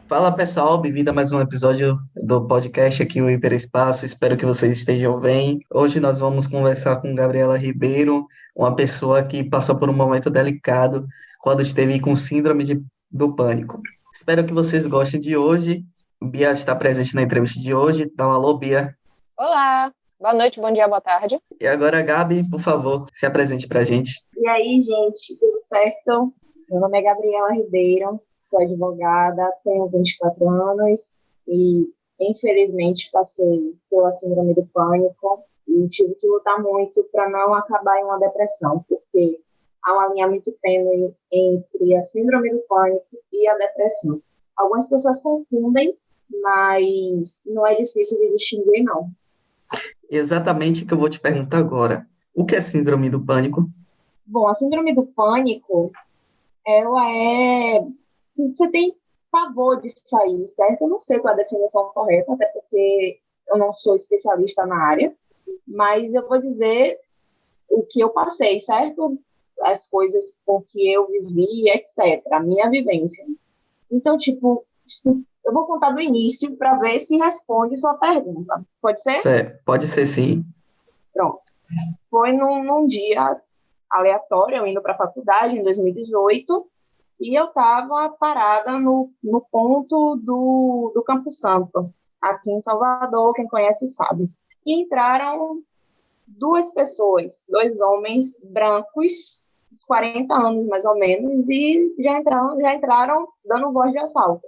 Fala pessoal, bem-vindo a mais um episódio do podcast aqui, o Hiperespaço. Espero que vocês estejam bem. Hoje nós vamos conversar com Gabriela Ribeiro, uma pessoa que passou por um momento delicado quando esteve com do pânico. Espero que vocês gostem de hoje. Bia está presente na entrevista de hoje. Dá um alô, Bia. Olá, boa noite, bom dia, boa tarde. E agora, Gabi, por favor, se apresente para a gente. E aí, gente, tudo certo? Meu nome é Gabriela Ribeiro, sou advogada, tenho 24 anos e, infelizmente, passei pela síndrome do pânico e tive que lutar muito para não acabar em uma depressão, porque há uma linha muito tênue entre a síndrome do pânico e a depressão. Algumas pessoas confundem, mas não é difícil de distinguir, não. Exatamente o que eu vou te perguntar agora. O que é síndrome do pânico? Bom, a síndrome do pânico, ela é... Você tem pavor de sair, certo? Eu não sei qual é a definição correta, até porque eu não sou especialista na área, mas eu vou dizer o que eu passei, certo? As coisas com que eu vivi, etc. A minha vivência. Então, tipo, eu vou contar do início para ver se responde sua pergunta. Pode ser? Pode ser sim. Pronto. Foi num dia aleatório, eu indo para a faculdade em 2018, e eu estava parada no ponto do Campo Santo, aqui em Salvador, quem conhece sabe. E entraram duas pessoas, dois homens brancos, uns 40 anos mais ou menos, e já entraram dando voz de assalto.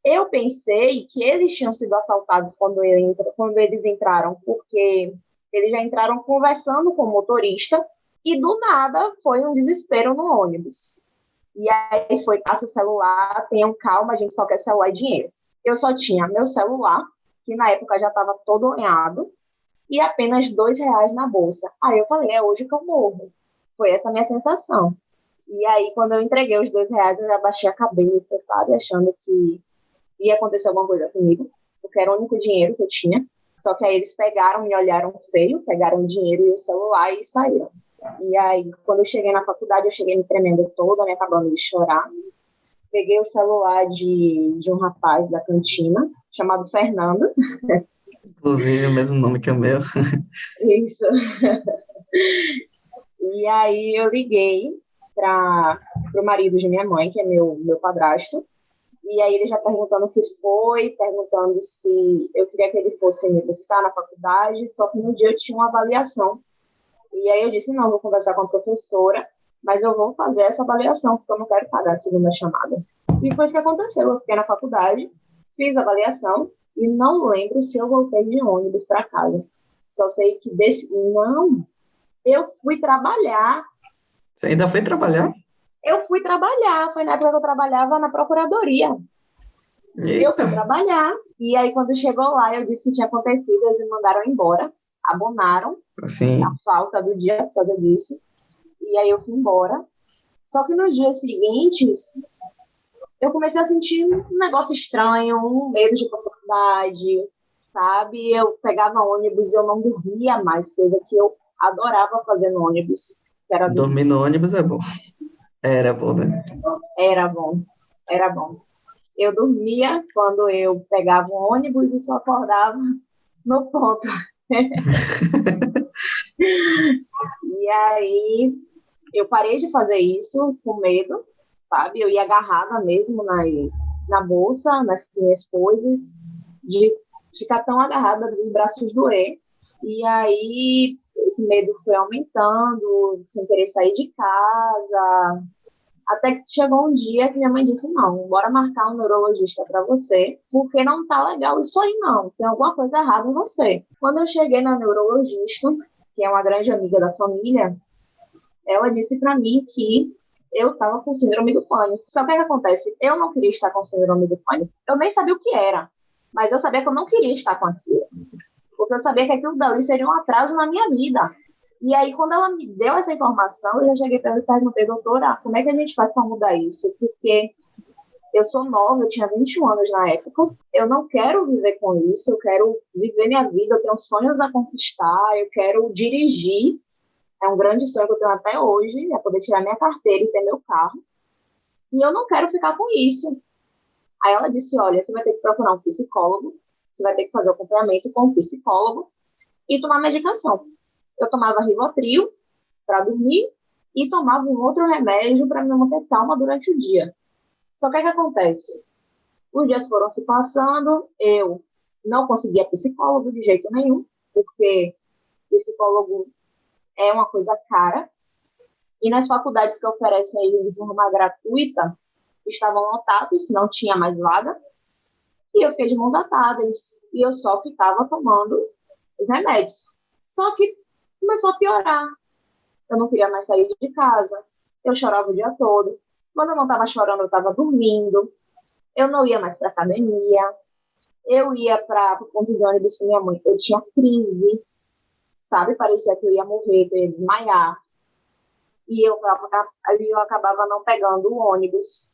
Eu pensei que eles tinham sido assaltados quando eles entraram, porque eles já entraram conversando com o motorista, e do nada foi um desespero no ônibus. E aí foi, passa o celular, tenham calma, a gente só quer celular e dinheiro. Eu só tinha meu celular, que na época já estava todo lenhado, e apenas R$ 2 na bolsa. Aí eu falei, é hoje que eu morro. Foi essa a minha sensação. E aí, quando eu entreguei os R$ 2, eu já baixei a cabeça, sabe? Achando que ia acontecer alguma coisa comigo, porque era o único dinheiro que eu tinha. Só que aí eles pegaram, me olharam feio, pegaram o dinheiro e o celular e saíram. E aí, quando eu cheguei na faculdade, eu cheguei me tremendo toda, me acabando de chorar. Peguei o celular de um rapaz da cantina, chamado Fernando. Inclusive, o mesmo nome que o meu. Isso. E aí eu liguei para o marido de minha mãe, que é meu padrasto. E aí ele já perguntando o que foi, perguntando se eu queria que ele fosse me buscar na faculdade, só que no dia eu tinha uma avaliação. E aí eu disse, não, eu vou conversar com a professora, mas eu vou fazer essa avaliação, porque eu não quero pagar a segunda chamada. E foi isso que aconteceu. Eu fiquei na faculdade, fiz a avaliação, e não lembro se eu voltei de ônibus para casa. Só sei que Não, eu fui trabalhar. Você ainda foi trabalhar? Eu fui trabalhar, foi na época que eu trabalhava na procuradoria. Eita. Eu fui trabalhar, e aí quando chegou lá, eu disse que tinha acontecido, eles me mandaram embora, abonaram Assim. a falta do dia por causa disso, e aí eu fui embora. Só que nos dias seguintes, eu comecei a sentir um negócio estranho, um medo de ir pra faculdade, sabe? Eu pegava ônibus e eu não dormia mais, coisa que eu adorava fazer no ônibus. Que era Dormir no ônibus é bom. Era bom, né? Era bom, era bom. Eu dormia quando eu pegava um ônibus e só acordava no ponto. E aí eu parei de fazer isso com medo, sabe? Eu ia agarrada mesmo na bolsa, nas minhas coisas, de ficar tão agarrada dos braços doer. E aí esse medo foi aumentando, sem querer sair de casa. Até que chegou um dia que minha mãe disse, não, bora marcar um neurologista para você, porque não tá legal isso aí não, tem alguma coisa errada em você. Quando eu cheguei na neurologista, que é uma grande amiga da família, ela disse para mim que eu estava com síndrome do pânico. Só que o que acontece? Eu não queria estar com síndrome do pânico. Eu nem sabia o que era, mas eu sabia que eu não queria estar com aquilo. Porque eu sabia que aquilo dali seria um atraso na minha vida. E aí, quando ela me deu essa informação, eu já cheguei para ela e perguntei, doutora, como é que a gente faz para mudar isso? Porque eu sou nova, eu tinha 21 anos na época, eu não quero viver com isso, eu quero viver minha vida, eu tenho sonhos a conquistar, eu quero dirigir, é um grande sonho que eu tenho até hoje, é poder tirar minha carteira e ter meu carro, e eu não quero ficar com isso. Aí ela disse, olha, você vai ter que procurar um psicólogo, você vai ter que fazer o acompanhamento com um psicólogo e tomar medicação. Eu tomava Rivotril para dormir e tomava um outro remédio para me manter calma durante o dia. Só que o que acontece? Os dias foram se passando, eu não conseguia psicólogo de jeito nenhum, porque psicólogo é uma coisa cara, e nas faculdades que oferecem ele de forma gratuita, estavam lotados, não tinha mais vaga, e eu fiquei de mãos atadas, e eu só ficava tomando os remédios. Só que começou a piorar. Eu não queria mais sair de casa, eu chorava o dia todo. Quando eu não estava chorando, eu estava dormindo, eu não ia mais para academia, eu ia para o ponto de ônibus com minha mãe, eu tinha crise, sabe? Parecia que eu ia morrer, que eu ia desmaiar. E eu acabava não pegando o ônibus,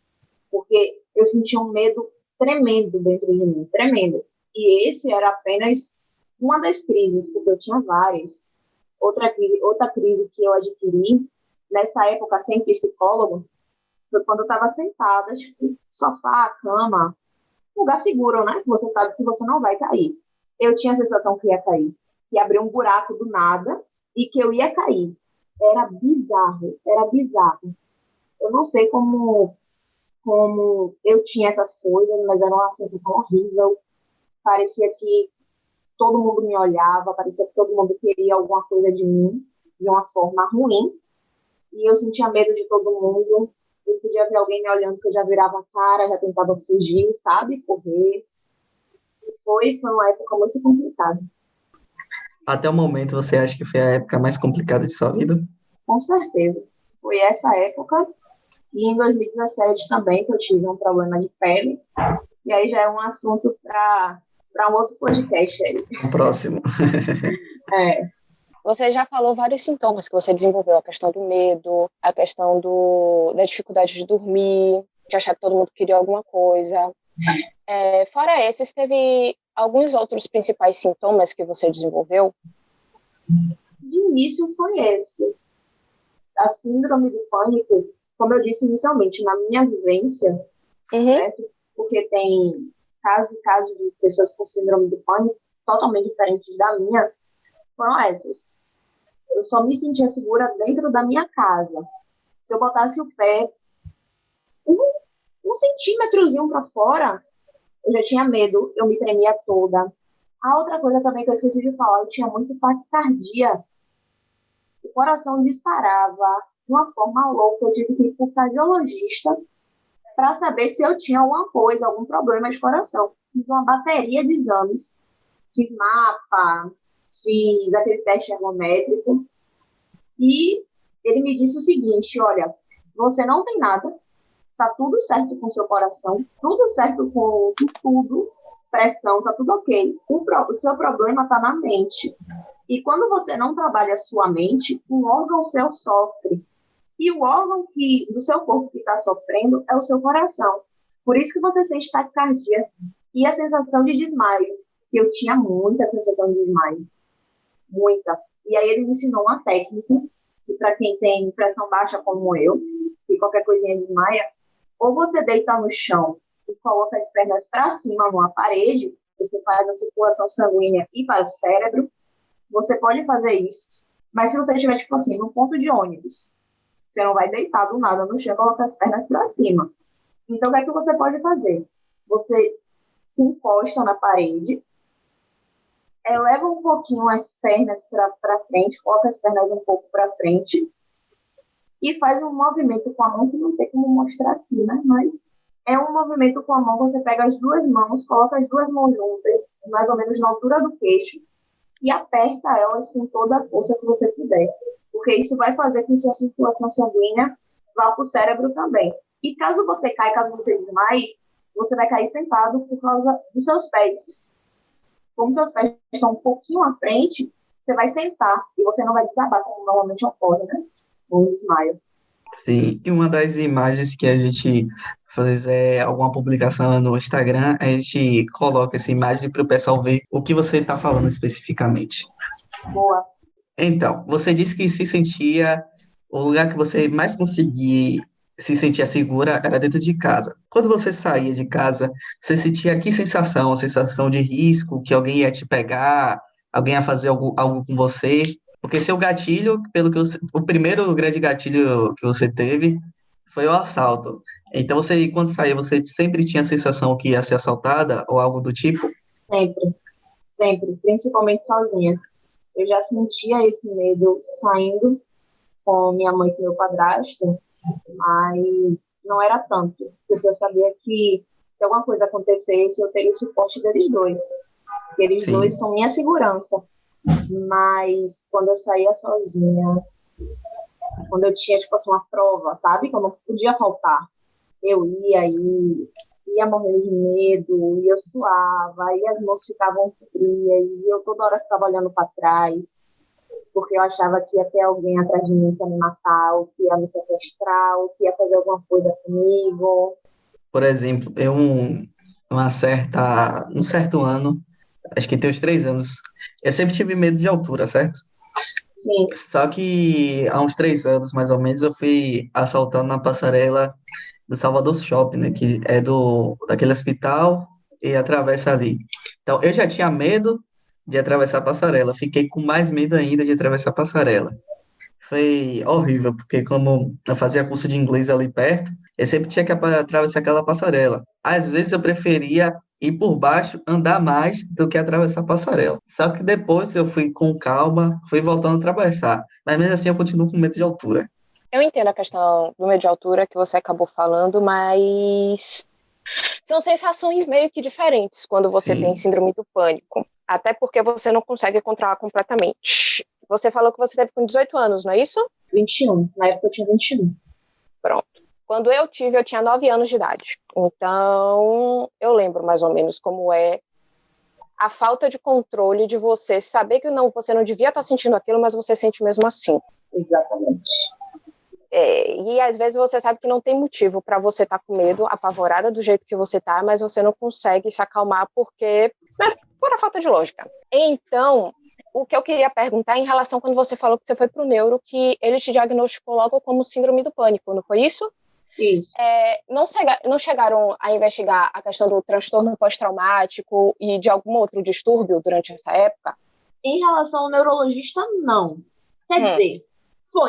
porque eu sentia um medo tremendo dentro de mim, tremendo. E esse era apenas uma das crises, porque eu tinha várias. Outra crise que eu adquiri, nessa época sem psicólogo, foi quando eu estava sentada, tipo, sofá, cama, lugar seguro, né? Você sabe que você não vai cair. Eu tinha a sensação que ia cair, que abria um buraco do nada e que eu ia cair. Era bizarro, era bizarro. Eu não sei como eu tinha essas coisas, mas era uma sensação horrível. Parecia que todo mundo me olhava, parecia que todo mundo queria alguma coisa de mim, de uma forma ruim. E eu sentia medo de todo mundo. Eu podia ver alguém me olhando que eu já virava a cara, já tentava fugir, sabe? Correr. E foi uma época muito complicada. Até o momento, você acha que foi a época mais complicada de sua vida? Com certeza. Foi essa época. E em 2017 também, que eu tive um problema de pele. E aí já é um assunto para um outro podcast aí. O próximo. É. Você já falou vários sintomas que você desenvolveu, a questão do medo, a questão da dificuldade de dormir, de achar que todo mundo queria alguma coisa. Fora esses, teve alguns outros principais sintomas que você desenvolveu? De início foi esse. A síndrome do pânico, como eu disse inicialmente, na minha vivência, certo? Porque tem casos e casos de pessoas com síndrome do pânico totalmente diferentes da minha, foram essas. Eu só me sentia segura dentro da minha casa. Se eu botasse o pé um centímetrozinho para fora, eu já tinha medo, eu me tremia toda. A outra coisa também que eu esqueci de falar, eu tinha muito taquicardia. O coração disparava de uma forma louca. Eu tive que ir para o cardiologista para saber se eu tinha alguma coisa, algum problema de coração. Fiz uma bateria de exames, fiz mapa, fiz aquele teste ergométrico, e ele me disse o seguinte, olha, você não tem nada, tá tudo certo com o seu coração, tudo certo com tudo, pressão, tá tudo ok. O seu problema tá na mente. E quando você não trabalha a sua mente, um órgão seu sofre. E o órgão do seu corpo que está sofrendo é o seu coração. Por isso que você sente taquicardia e a sensação de desmaio, que eu tinha muita sensação de desmaio. Muita. E aí ele me ensinou uma técnica, que para quem tem pressão baixa como eu, que qualquer coisinha desmaia, ou você deita no chão e coloca as pernas para cima numa parede, que faz a circulação sanguínea ir para o cérebro, você pode fazer isso. Mas se você estiver, tipo assim, num ponto de ônibus, você não vai deitar do nada no chão e colocar as pernas para cima. Então, o que é que você pode fazer? Você se encosta na parede, eleva um pouquinho as pernas para frente, coloca as pernas um pouco para frente e faz um movimento com a mão que não tem como mostrar aqui, né? Mas é um movimento com a mão, você pega as duas mãos, coloca as duas mãos juntas, mais ou menos na altura do queixo, e aperta elas com toda a força que você puder, porque isso vai fazer com que sua circulação sanguínea vá para o cérebro também. E caso você caia, caso você desmaie, você vai cair sentado por causa dos seus pés. Como seus pés estão um pouquinho à frente, você vai sentar e você não vai desabar, como normalmente ocorre, né? Um desmaio. Sim, e uma das imagens que a gente faz alguma publicação no Instagram, a gente coloca essa imagem para o pessoal ver o que você está falando especificamente. Boa. Então, você disse que se sentia o lugar que você mais conseguia se sentia segura era dentro de casa. Quando você saía de casa, você sentia que sensação? A sensação de risco, que alguém ia te pegar, alguém ia fazer algo com você? Porque seu gatilho, pelo que o primeiro grande gatilho que você teve foi o assalto. Então você, quando saía, você sempre tinha a sensação que ia ser assaltada ou algo do tipo? Sempre, sempre, principalmente sozinha. Eu já sentia esse medo saindo com minha mãe e com meu padrasto, mas não era tanto, porque eu sabia que se alguma coisa acontecesse, eu teria o suporte deles dois. Eles dois Sim. são minha segurança. Mas quando eu saía sozinha, quando eu tinha, tipo assim, uma prova, sabe? Que eu não podia faltar, eu ia morrendo de medo, e eu suava, e as mãos ficavam frias, e eu toda hora ficava olhando para trás, porque eu achava que ia ter alguém atrás de mim para me matar, ou que ia me sequestrar, ou que ia fazer alguma coisa comigo. Por exemplo, um certo ano, acho que tem uns 3 anos, eu sempre tive medo de altura, certo? Sim, Só que há uns 3 anos, mais ou menos, eu fui assaltando na passarela do Salvador Shopping, né? Que é daquele hospital e atravessa ali. Então, eu já tinha medo de atravessar a passarela. Fiquei com mais medo ainda de atravessar a passarela. Foi horrível, porque como eu fazia curso de inglês ali perto, eu sempre tinha que atravessar aquela passarela. Às vezes eu preferia ir por baixo, andar mais do que atravessar a passarela. Só que depois eu fui com calma, fui voltando a atravessar. Mas mesmo assim eu continuo com medo de altura. Eu entendo a questão do medo de altura que você acabou falando, mas são sensações meio que diferentes quando você tem Sim, síndrome do pânico. Até porque você não consegue controlar completamente. Você falou que você teve com 18 anos, não é isso? 21. Na época eu tinha 21. Pronto. Quando eu tive, eu tinha 9 anos de idade. Então, eu lembro mais ou menos como é a falta de controle de você saber que não, você não devia estar sentindo aquilo, mas você sente mesmo assim. Exatamente. E às vezes você sabe que não tem motivo para você estar com medo, apavorada do jeito que você está, mas você não consegue se acalmar porque é pura falta de lógica. Então, o que eu queria perguntar em relação quando você falou que você foi para o neuro, que ele te diagnosticou logo como síndrome do pânico, não foi isso? Isso. Não chegaram a investigar a questão do transtorno pós-traumático e de algum outro distúrbio durante essa época? Em relação ao neurologista, não. Quer dizer,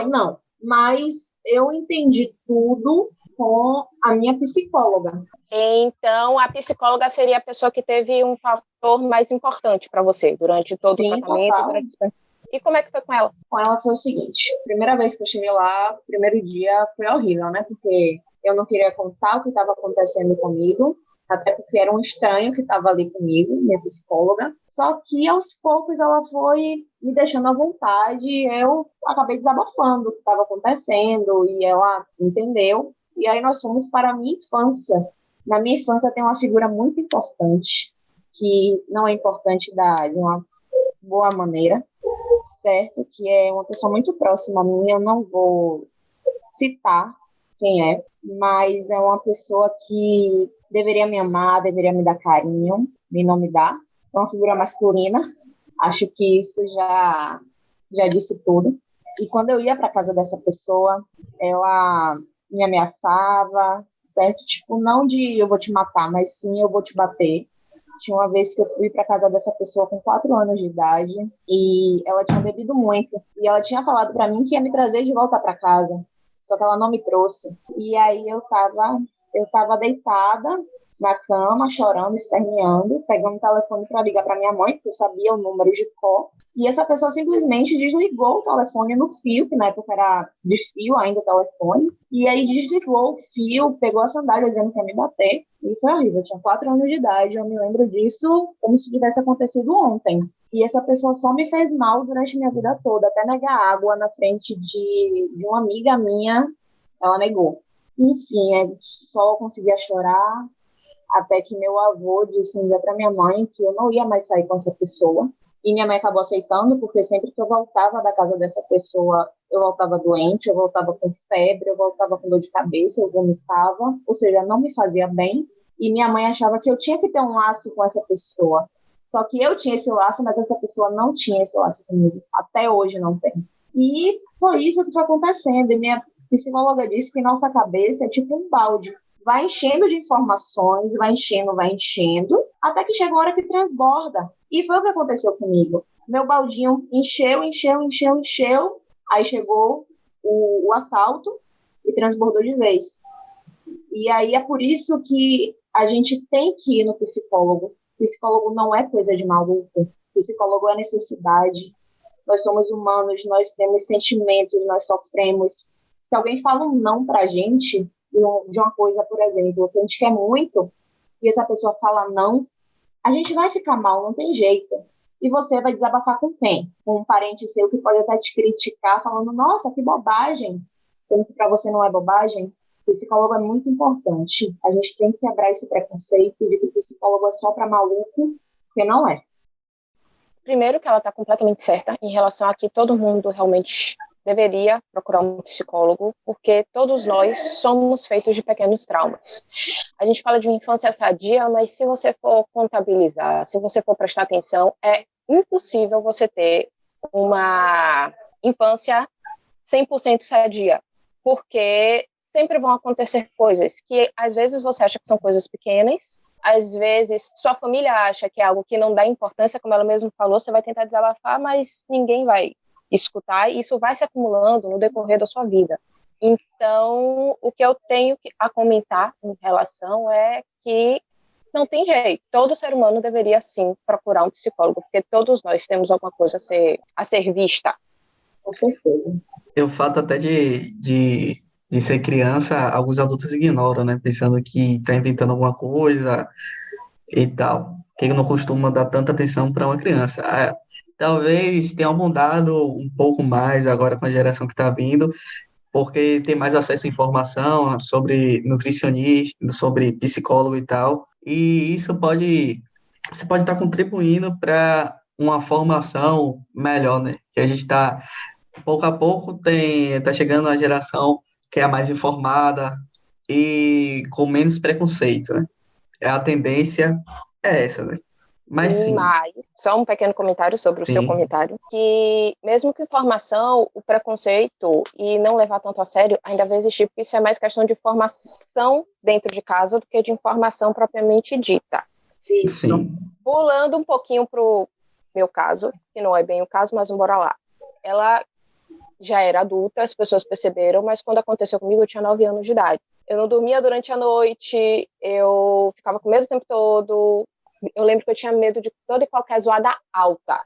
não. Mas eu entendi tudo com a minha psicóloga. Então, a psicóloga seria a pessoa que teve um fator mais importante para você durante todo o Sim, tratamento. total. E como é que foi com ela? Com ela foi o seguinte: primeira vez que eu cheguei lá, primeiro dia foi horrível, né? Porque eu não queria contar o que estava acontecendo comigo, até porque era um estranho que estava ali comigo, minha psicóloga. Só que aos poucos ela foi me deixando à vontade, eu acabei desabafando o que estava acontecendo e ela entendeu. E aí nós fomos para a minha infância. Na minha infância tem uma figura muito importante, que não é importante de uma boa maneira, certo? Que é uma pessoa muito próxima a mim, eu não vou citar quem é, mas é uma pessoa que deveria me amar, deveria me dar carinho, e não me dá. É uma figura masculina, acho que isso já disse tudo. E quando eu ia para casa dessa pessoa, ela me ameaçava, certo? Tipo, não de eu vou te matar, mas sim eu vou te bater. Tinha uma vez que eu fui para casa dessa pessoa com 4 anos de idade e ela tinha bebido muito. E ela tinha falado para mim que ia me trazer de volta para casa, só que ela não me trouxe. E aí eu tava deitada na cama, chorando, esperneando, pegando o telefone para ligar para minha mãe, porque eu sabia o número de cor. E essa pessoa simplesmente desligou o telefone no fio, que na época era de fio ainda o telefone. E aí desligou o fio, pegou a sandália dizendo que ia me bater. E foi horrível. Eu tinha 4 anos de idade, eu me lembro disso como se tivesse acontecido ontem. E essa pessoa só me fez mal durante minha vida toda. Até negar água na frente de uma amiga minha, ela negou. Enfim, só conseguia chorar até que meu avô disse um dia para minha mãe que eu não ia mais sair com essa pessoa. E minha mãe acabou aceitando, porque sempre que eu voltava da casa dessa pessoa, eu voltava doente, eu voltava com febre, eu voltava com dor de cabeça, eu vomitava, ou seja, não me fazia bem. E minha mãe achava que eu tinha que ter um laço com essa pessoa. Só que eu tinha esse laço, mas essa pessoa não tinha esse laço comigo. Até hoje não tem. E foi isso que foi acontecendo. psicóloga disse que nossa cabeça é tipo um balde. Vai enchendo de informações, vai enchendo, até que chega uma hora que transborda. E foi o que aconteceu comigo. Meu baldinho encheu, aí chegou o assalto e transbordou de vez. E aí é por isso que a gente tem que ir no psicólogo. Psicólogo não é coisa de maluco. Psicólogo é necessidade. Nós somos humanos, nós temos sentimentos, nós sofremos. Se alguém fala um não pra gente de uma coisa, por exemplo, que a gente quer muito, e essa pessoa fala não, a gente vai ficar mal, não tem jeito. E você vai desabafar com quem? Com um parente seu que pode até te criticar, falando, nossa, que bobagem. Sendo que para você não é bobagem. Psicólogo é muito importante. A gente tem que quebrar esse preconceito de que psicólogo é só para maluco, porque não é. Primeiro que ela está completamente certa em relação a que todo mundo realmente deveria procurar um psicólogo, porque todos nós somos feitos de pequenos traumas. A gente fala de uma infância sadia, mas se você for contabilizar, se você for prestar atenção, é impossível você ter uma infância 100% sadia, porque sempre vão acontecer coisas que às vezes você acha que são coisas pequenas, às vezes sua família acha que é algo que não dá importância, como ela mesma falou, você vai tentar desabafar, mas ninguém vai escutar, e isso vai se acumulando no decorrer da sua vida. Então, o que eu tenho a comentar em relação é que não tem jeito, todo ser humano deveria sim procurar um psicólogo, porque todos nós temos alguma coisa a ser vista. Com certeza. O fato até de ser criança, alguns adultos ignoram, né? Pensando que está inventando alguma coisa e tal. Que não costuma dar tanta atenção para uma criança. Talvez tenham mudado um pouco mais agora com a geração que está vindo, porque tem mais acesso à informação sobre nutricionista, sobre psicólogo e tal. E você pode estar contribuindo para uma formação melhor, né? Que a gente está, pouco a pouco, tá chegando a geração que é a mais informada e com menos preconceito, né? A tendência é essa, né? Mas sim, Mas, só um pequeno comentário sobre o seu sim, comentário, que mesmo que informação, o preconceito e não levar tanto a sério ainda vai existir, porque isso é mais questão de formação dentro de casa do que de informação propriamente dita. Isso. sim. Pulando um pouquinho pro meu caso, que não é bem o caso, mas bora lá. Ela já era adulta, as pessoas perceberam, mas quando aconteceu comigo eu tinha 9 anos de idade. Eu não dormia durante a noite, eu ficava com medo o tempo todo. Eu lembro que eu tinha medo de toda e qualquer zoada alta,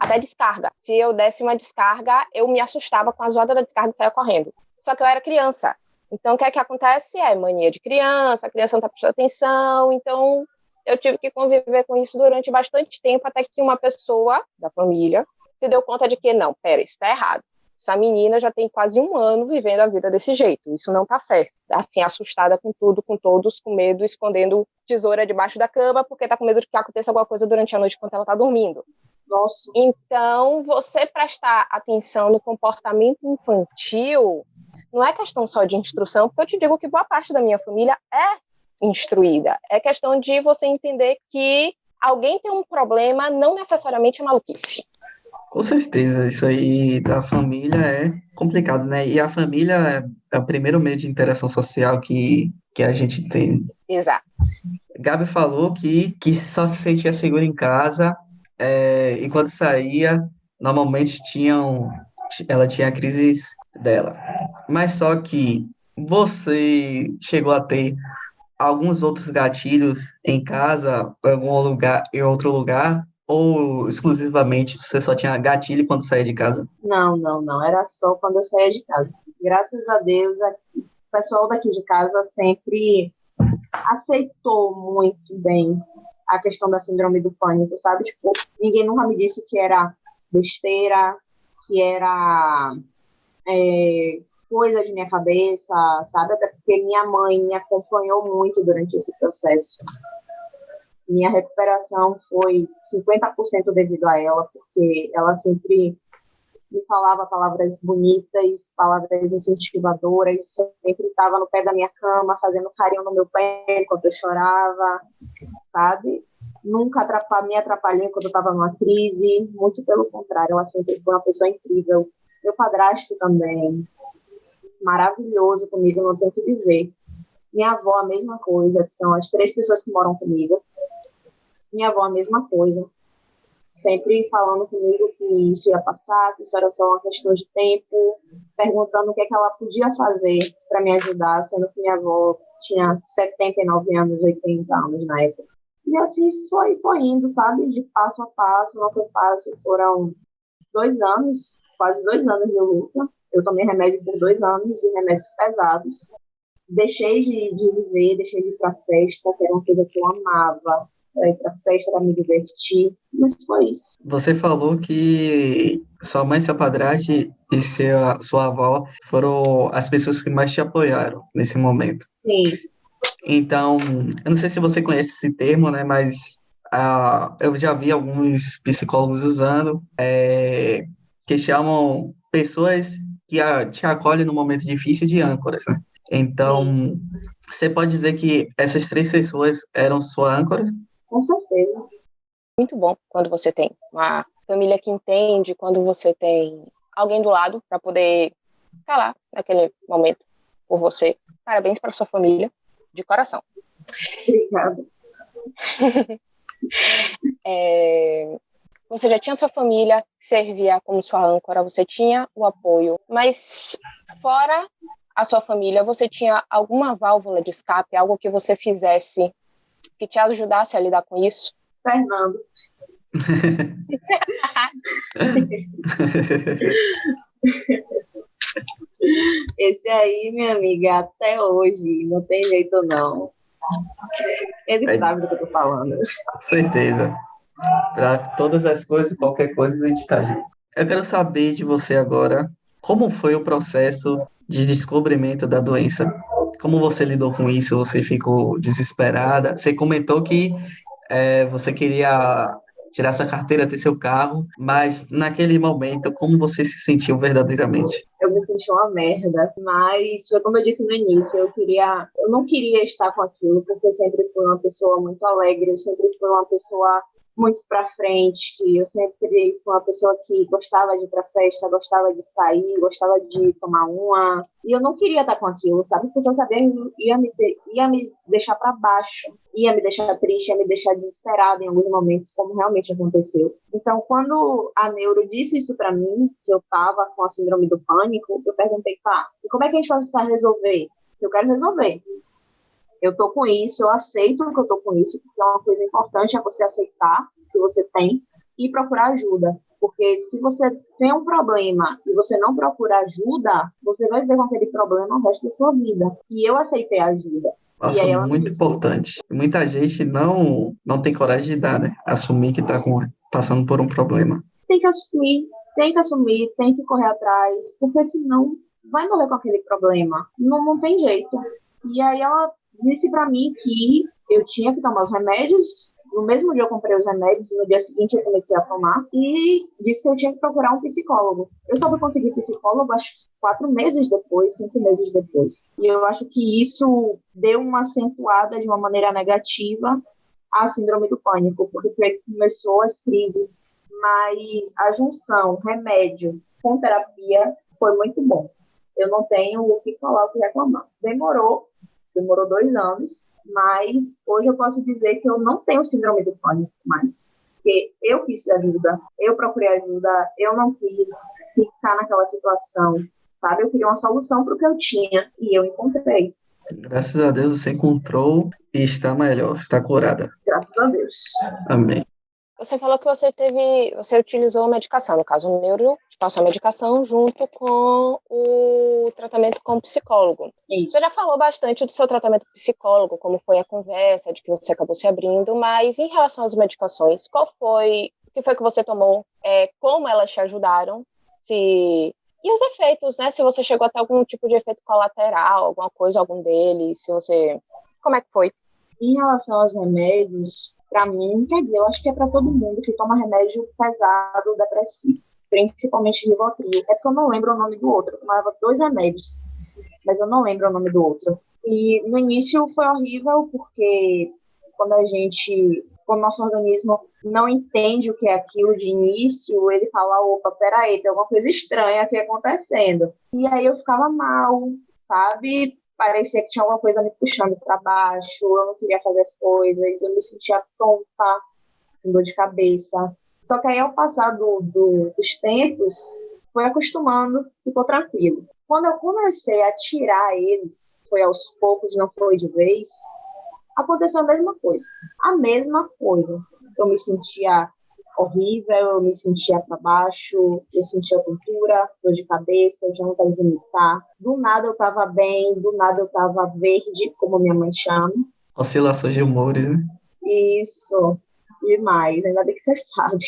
até descarga. Se eu desse uma descarga, eu me assustava com a zoada da descarga e saia correndo. Só que eu era criança. Então, o que é que acontece? É mania de criança, a criança não está prestando atenção. Então, eu tive que conviver com isso durante bastante tempo, até que uma pessoa da família se deu conta de que, não, pera, isso está errado. Essa menina já tem quase 1 ano vivendo a vida desse jeito. Isso não tá certo. Assim, assustada com tudo, com todos, com medo, escondendo tesoura debaixo da cama, porque tá com medo de que aconteça alguma coisa durante a noite enquanto ela tá dormindo. Nossa. Então, você prestar atenção no comportamento infantil não é questão só de instrução, porque eu te digo que boa parte da minha família é instruída. É questão de você entender que alguém tem um problema, não necessariamente é maluquice. Com certeza, isso aí da família é complicado, né? E a família é o primeiro meio de interação social que a gente tem. Exato. Gabi falou que só se sentia segura em casa, e quando saía, normalmente ela tinha crises dela. Mas só que você chegou a ter alguns outros gatilhos em casa, em outro lugar, ou exclusivamente você só tinha gatilho quando saía de casa? Não. Era só quando eu saía de casa. Graças a Deus, o pessoal daqui de casa sempre aceitou muito bem a questão da síndrome do pânico, sabe? Tipo, ninguém nunca me disse que era besteira, que era coisa de minha cabeça, sabe? Até porque minha mãe me acompanhou muito durante esse processo. Minha recuperação foi 50% devido a ela, porque ela sempre me falava palavras bonitas, palavras incentivadoras, sempre estava no pé da minha cama, fazendo carinho no meu pé enquanto eu chorava, sabe? Nunca me atrapalhou enquanto eu estava numa crise, muito pelo contrário, ela sempre foi uma pessoa incrível. Meu padrasto também, maravilhoso comigo, não tenho o que dizer. Minha avó, a mesma coisa, que são as 3 pessoas que moram comigo. Minha avó, a mesma coisa. Sempre falando comigo que isso ia passar, que isso era só uma questão de tempo, perguntando o que é que ela podia fazer para me ajudar, sendo que minha avó tinha 79 anos, 80 anos na época. E assim foi indo, sabe, de passo a passo, não foi fácil. Foram 2 anos, quase 2 anos de luta. Eu tomei remédio por 2 anos e remédios pesados. Deixei de viver, deixei de ir para festa, que era uma coisa que eu amava. Era ir para festa, era me divertir, mas foi isso. Você falou que sua mãe, seu padrasto e sua avó foram as pessoas que mais te apoiaram nesse momento. Sim. Então, eu não sei se você conhece esse termo, né? Mas eu já vi alguns psicólogos usando, que chamam pessoas que te acolhem no momento difícil de âncoras, né? Então, você pode dizer que essas 3 pessoas eram sua âncora? Com certeza. Muito bom quando você tem uma família que entende, quando você tem alguém do lado para poder estar lá naquele momento por você. Parabéns para sua família, de coração. Obrigada. Você já tinha sua família que servia como sua âncora, você tinha o apoio, mas fora a sua família, você tinha alguma válvula de escape, algo que você fizesse que te ajudasse a lidar com isso? Fernando. Esse aí, minha amiga, até hoje, não tem jeito não. Ele sabe do que eu tô falando. Com certeza. Para todas as coisas, qualquer coisa, a gente está junto. Eu quero saber de você agora, como foi o processo de descobrimento da doença? Como você lidou com isso? Você ficou desesperada? Você comentou que você queria tirar sua carteira, ter seu carro, mas naquele momento, como você se sentiu verdadeiramente? Eu me senti uma merda, mas foi como eu disse no início, eu não queria estar com aquilo, porque eu sempre fui uma pessoa muito alegre, eu sempre fui uma pessoa muito pra frente, eu sempre fui uma pessoa que gostava de ir pra festa, gostava de sair, gostava de tomar uma, e eu não queria estar com aquilo, sabe, porque eu sabia que ia me deixar pra baixo, ia me deixar triste, ia me deixar desesperada em alguns momentos, como realmente aconteceu. Então, quando a neuro disse isso pra mim, que eu tava com a síndrome do pânico, eu perguntei, tá, e como é que a gente vai tentar resolver? Eu quero resolver. Eu tô com isso, eu aceito que eu tô com isso, porque é uma coisa importante, é você aceitar que você tem e procurar ajuda. Porque se você tem um problema e você não procura ajuda, você vai viver com aquele problema o resto da sua vida. E eu aceitei a ajuda. Nossa, E aí ela me muito disse, importante. Muita gente não tem coragem de dar, né? Assumir que está passando por um problema. tem que assumir, tem que correr atrás, porque senão vai morrer com aquele problema. Não tem jeito. E aí ela disse pra mim que eu tinha que tomar os remédios. No mesmo dia eu comprei os remédios, no dia seguinte eu comecei a tomar, e disse que eu tinha que procurar um psicólogo. Eu só fui conseguir psicólogo, acho que 4 meses depois, 5 meses depois. E eu acho que isso deu uma acentuada de uma maneira negativa à síndrome do pânico, porque começou as crises, mas a junção remédio com terapia foi muito bom. Eu não tenho o que falar, o que reclamar. Demorou 2 anos, mas hoje eu posso dizer que eu não tenho síndrome do pânico mais. Porque eu quis ajuda, eu procurei ajuda, eu não quis ficar naquela situação, sabe? Eu queria uma solução para o que eu tinha e eu encontrei. Graças a Deus você encontrou e está melhor, está curada. Graças a Deus. Amém. Você falou que você utilizou medicação, no caso o neuro passou a medicação junto com o tratamento com o psicólogo. Isso. Você já falou bastante do seu tratamento psicólogo, como foi a conversa, de que você acabou se abrindo, mas em relação às medicações, o que foi que você tomou, como elas te ajudaram, e os efeitos, né? Se você chegou a ter algum tipo de efeito colateral, alguma coisa, algum deles, como é que foi? Em relação aos remédios, para mim, quer dizer, eu acho que é para todo mundo que toma remédio pesado, depressivo, principalmente Rivotril. É porque eu não lembro o nome do outro. Eu tomava 2 remédios, mas eu não lembro o nome do outro. E no início foi horrível, porque quando a gente quando o nosso organismo não entende o que é aquilo de início, ele fala, opa, peraí, tem alguma coisa estranha aqui acontecendo. E aí eu ficava mal, sabe? Parecia que tinha alguma coisa me puxando para baixo, eu não queria fazer as coisas, eu me sentia tonta, com dor de cabeça. Só que aí, ao passar dos tempos, foi acostumando, ficou tranquilo. Quando eu comecei a tirar eles, foi aos poucos, não foi de vez, aconteceu a mesma coisa. A mesma coisa. Eu me sentia horrível, eu me sentia para baixo, eu sentia tontura, dor de cabeça, eu já não estava vomitar. Do nada eu estava bem, do nada eu estava verde, como minha mãe chama. Oscilações de humores, né? Isso, demais, ainda bem que você sabe.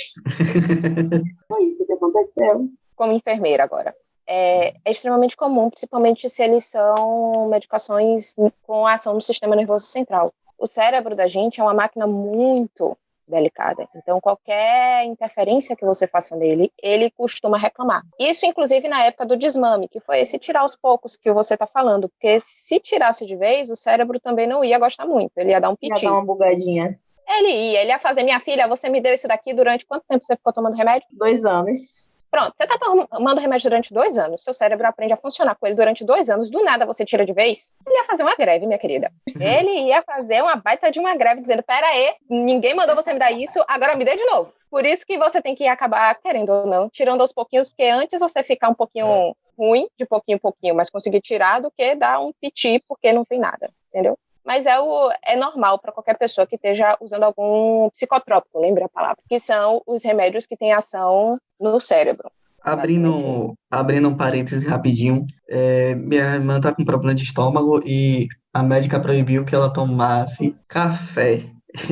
Foi isso que aconteceu. Como enfermeira agora. É extremamente comum, principalmente se eles são medicações com ação no sistema nervoso central. O cérebro da gente é uma máquina muito delicada. Então, qualquer interferência que você faça nele, ele costuma reclamar. Isso, inclusive, na época do desmame, que foi esse tirar aos poucos que você está falando. Porque se tirasse de vez, o cérebro também não ia gostar muito. Ele ia dar um piti. Ia dar uma bugadinha. Ele ia fazer, minha filha, você me deu isso daqui durante quanto tempo você ficou tomando remédio? 2 anos. Pronto, você está tomando remédio durante 2 anos, seu cérebro aprende a funcionar com ele durante 2 anos, do nada você tira de vez, ele ia fazer uma greve, minha querida. Ele ia fazer uma baita de uma greve, dizendo, pera aí, ninguém mandou você me dar isso, agora me dê de novo. Por isso que você tem que acabar, querendo ou não, tirando aos pouquinhos, porque antes você ficar um pouquinho ruim, de pouquinho em pouquinho, mas conseguir tirar do que dar um piti porque não tem nada, entendeu? Mas é normal para qualquer pessoa que esteja usando algum psicotrópico, lembra a palavra, que são os remédios que têm ação no cérebro. Abrindo um parênteses rapidinho, minha irmã tá com problema de estômago e a médica proibiu que ela tomasse café.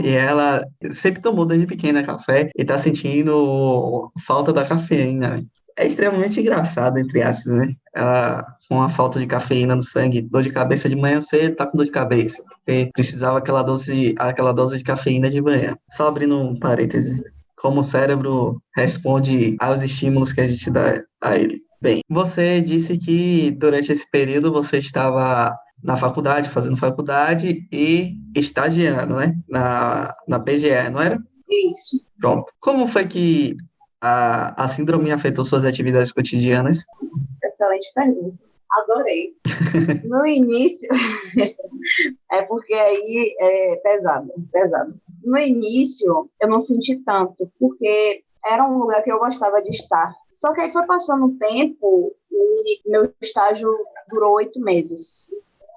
E ela sempre tomou desde pequena café e tá sentindo falta da cafeína. É extremamente engraçado, entre aspas, né? Ela, com a falta de cafeína no sangue, dor de cabeça de manhã cedo, tá com dor de cabeça, porque precisava aquela dose de cafeína de manhã. Só abrindo um parênteses, como o cérebro responde aos estímulos que a gente dá a ele. Bem, você disse que durante esse período você estava na faculdade, fazendo faculdade e estagiando, né? Na PGE, não era? Isso. Pronto. Como foi que a síndrome afetou suas atividades cotidianas? Excelente pergunta. Adorei. No início, é porque aí é pesado. No início, eu não senti tanto, porque era um lugar que eu gostava de estar. Só que aí foi passando o tempo e meu estágio durou 8 meses.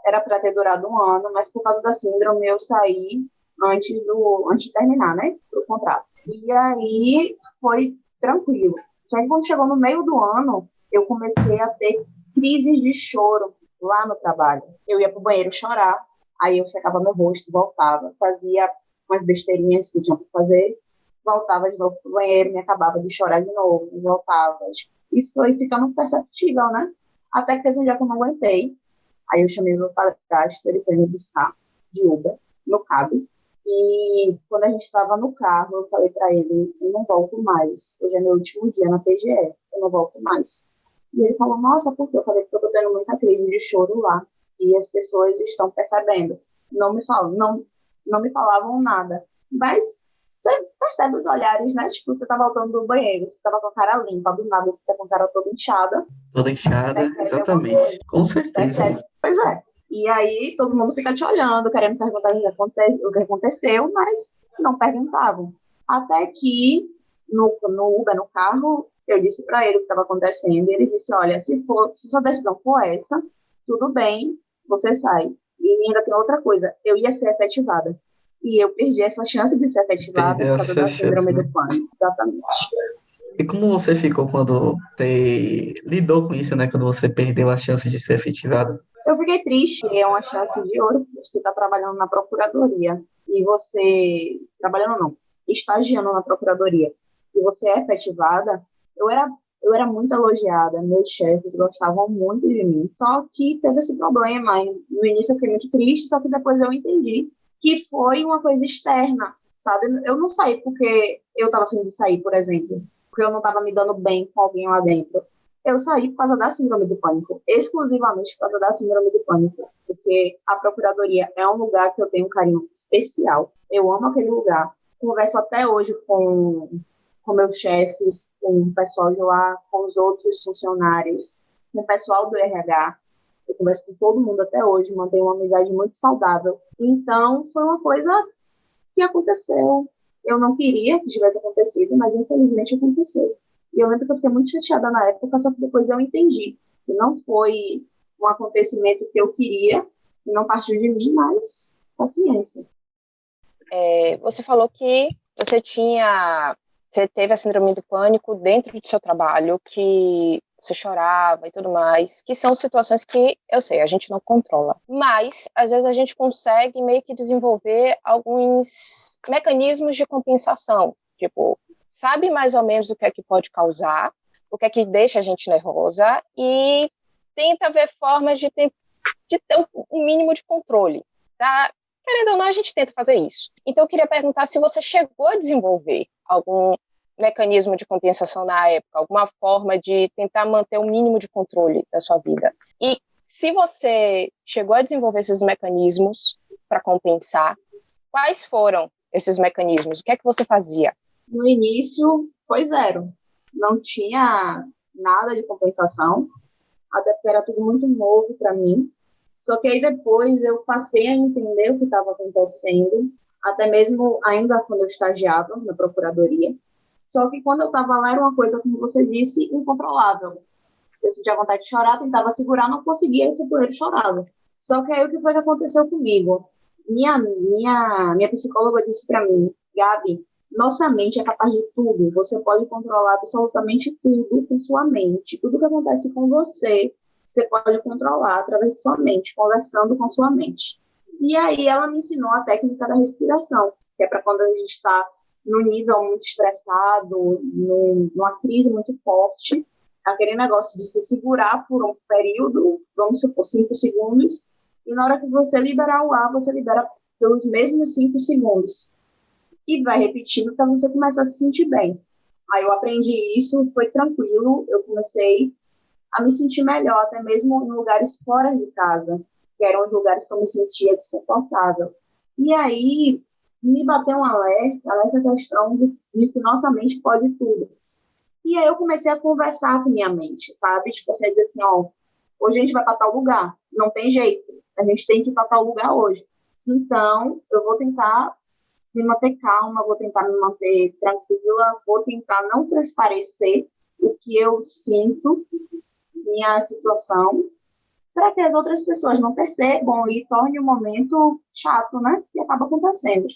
Era para ter durado 1 ano, mas por causa da síndrome eu saí antes de terminar, né, o contrato. E aí foi tranquilo. Só que quando chegou no meio do ano, eu comecei a ter crises de choro lá no trabalho. Eu ia pro banheiro chorar, aí eu secava meu rosto, voltava, fazia umas besteirinhas que tinha para fazer, voltava de novo pro banheiro, me acabava de chorar de novo, voltava. Isso foi ficando perceptível, né? Até que teve um dia que eu não aguentei. Aí eu chamei meu padrasto, ele foi me buscar de Uber, no cabo. E quando a gente estava no carro, eu falei para ele, eu não volto mais. Hoje é meu último dia na PGE, eu não volto mais. E ele falou, nossa, por quê? Eu falei, porque eu tô tendo muita crise de choro lá. E as pessoas estão percebendo. Não me falavam nada. Mas você percebe os olhares, né? Tipo, você tá voltando do banheiro, você tava com a cara limpa, do nada você tá com a cara toda inchada. Toda inchada, exatamente. Com certeza. Percebe? Pois é. E aí todo mundo fica te olhando, querendo perguntar o que aconteceu, mas não perguntavam. Até que no Uber, no carro, eu disse para ele o que estava acontecendo, e ele disse, olha, se sua decisão for essa, tudo bem, você sai. E ainda tem outra coisa, eu ia ser efetivada. E eu perdi essa chance de ser efetivada Perdeu por causa essa da chance, síndrome né? do pânico. Exatamente. E como você ficou quando você lidou com isso, né? Quando você perdeu a chance de ser efetivado? Eu fiquei triste, é uma chance de ouro. Você está trabalhando na procuradoria e você, trabalhando não, estagiando na procuradoria, e você é efetivada. Eu era muito elogiada, meus chefes gostavam muito de mim. Só que teve esse problema. No início eu fiquei muito triste, só que depois eu entendi que foi uma coisa externa, sabe? Eu não saí porque eu estava afim de sair, por exemplo, porque eu não estava me dando bem com alguém lá dentro. Eu saí por causa da síndrome do pânico, exclusivamente por causa da síndrome do pânico, porque a procuradoria é um lugar que eu tenho um carinho especial. Eu amo aquele lugar. converso até hoje com meus chefes, com o pessoal de lá, com os outros funcionários, com o pessoal do RH. Eu converso com todo mundo até hoje, mantenho uma amizade muito saudável. Então, foi uma coisa que aconteceu. Eu não queria que tivesse acontecido, mas infelizmente aconteceu. E eu lembro que eu fiquei muito chateada na época, só que depois eu entendi que não foi um acontecimento que eu queria, que não partiu de mim, mas paciência. Você falou que você teve a síndrome do pânico dentro do seu trabalho, que você chorava e tudo mais, que são situações que, eu sei, a gente não controla. Mas, às vezes, a gente consegue meio que desenvolver alguns mecanismos de compensação. Tipo, sabe mais ou menos o que é que pode causar, o que é que deixa a gente nervosa e tenta ver formas de ter um mínimo de controle, tá? Querendo ou não, a gente tenta fazer isso. Então, eu queria perguntar se você chegou a desenvolver algum mecanismo de compensação na época, alguma forma de tentar manter o mínimo de controle da sua vida. E se você chegou a desenvolver esses mecanismos para compensar, quais foram esses mecanismos? O que é que você fazia? No início, foi zero. Não tinha nada de compensação, até porque era tudo muito novo para mim. Só que aí depois eu passei a entender o que estava acontecendo, até mesmo ainda quando eu estagiava na procuradoria. Só que quando eu estava lá era uma coisa, como você disse, incontrolável. Eu sentia vontade de chorar, tentava segurar, não conseguia, e o companheiro chorava. Só que aí o que foi que aconteceu comigo? Minha psicóloga disse para mim, Gabi, nossa mente é capaz de tudo, você pode controlar absolutamente tudo com sua mente. Tudo que acontece com você, você pode controlar através de sua mente, conversando com sua mente. E aí ela me ensinou a técnica da respiração, que é para quando a gente está num nível muito estressado, numa crise muito forte, aquele negócio de se segurar por um período, vamos supor, 5 segundos, e na hora que você liberar o ar, você libera pelos mesmos 5 segundos. E vai repetindo para você começar a se sentir bem. Aí eu aprendi isso, foi tranquilo, eu comecei a me sentir melhor, até mesmo em lugares fora de casa, que eram os lugares que eu me sentia desconfortável. E aí me bateu um alerta essa questão de que nossa mente pode tudo. E aí eu comecei a conversar com minha mente, sabe? Tipo, você diz assim, ó, hoje a gente vai para tal lugar, não tem jeito, a gente tem que ir para tal lugar hoje. Então, eu vou tentar me manter calma, vou tentar me manter tranquila, vou tentar não transparecer o que eu sinto, minha situação, para que as outras pessoas não percebam e torne o momento chato, né? Que acaba acontecendo.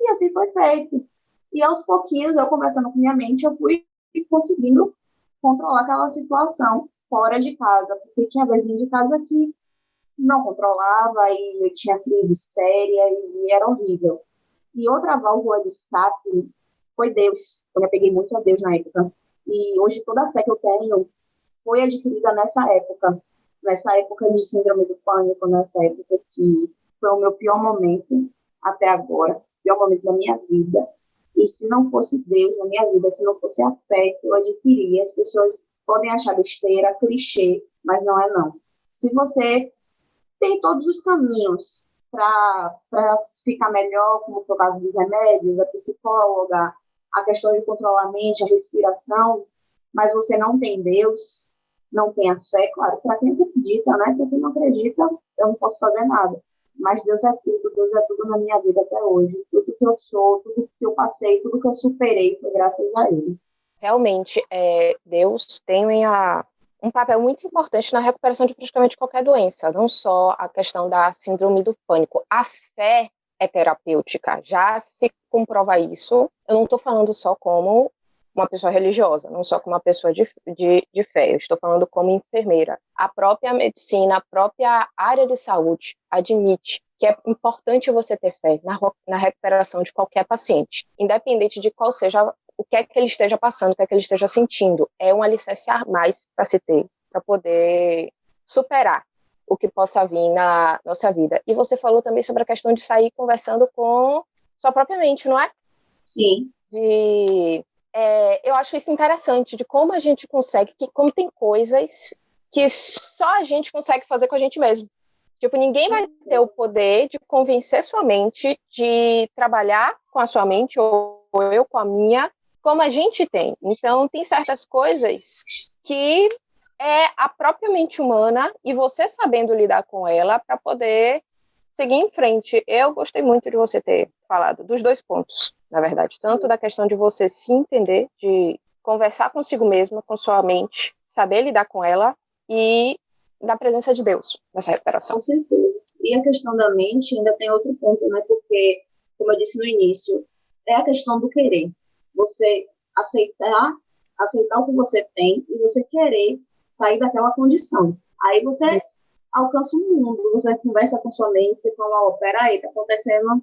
E assim foi feito. E aos pouquinhos, eu conversando com minha mente, eu fui conseguindo controlar aquela situação fora de casa, porque tinha vezes dentro de casa que não controlava e eu tinha crises sérias e era horrível. E outra válvula de escape foi Deus. Eu me apeguei muito a Deus na época. E hoje toda a fé que eu tenho foi adquirida nessa época de síndrome do pânico, nessa época que foi o meu pior momento até agora, pior momento da minha vida. E se não fosse Deus na minha vida, se não fosse a fé que eu adquiri, as pessoas podem achar besteira, clichê, mas não é não. Se você tem todos os caminhos para ficar melhor, como foi o caso dos remédios, a psicóloga, a questão de controlar a mente, a respiração, mas você não tem Deus, não tem a fé, claro, para quem acredita, né? Para quem não acredita, eu não posso fazer nada. Mas Deus é tudo na minha vida até hoje. Tudo que eu sou, tudo que eu passei, tudo que eu superei foi graças a Ele. Realmente, Deus tem um papel muito importante na recuperação de praticamente qualquer doença, não só a questão da síndrome do pânico. A fé é terapêutica, já se comprova isso. Eu não estou falando só como uma pessoa religiosa, não só como uma pessoa de fé, eu estou falando como enfermeira. A própria medicina, a própria área de saúde admite que é importante você ter fé na recuperação de qualquer paciente, independente de qual seja o que é que ele esteja passando, o que é que ele esteja sentindo. É um alicerce a mais para se ter, para poder superar o que possa vir na nossa vida. E você falou também sobre a questão de sair conversando com sua própria mente, não é? Sim. Eu acho isso interessante, de como a gente consegue, como tem coisas que só a gente consegue fazer com a gente mesmo. Tipo, ninguém vai ter o poder de convencer sua mente de trabalhar com a sua mente, ou eu com a minha, como a gente tem. Então, tem certas coisas que é a própria mente humana e você sabendo lidar com ela para poder seguir em frente. Eu gostei muito de você ter falado dos dois pontos, na verdade. Tanto da questão de você se entender, de conversar consigo mesma, com sua mente, saber lidar com ela e da presença de Deus nessa recuperação. Com certeza. E a questão da mente ainda tem outro ponto, né? Porque, como eu disse no início, é a questão do querer. Você aceitar o que você tem e você querer sair daquela condição. Aí você alcança o mundo, você conversa com sua mente, você fala, ó, peraí, tá acontecendo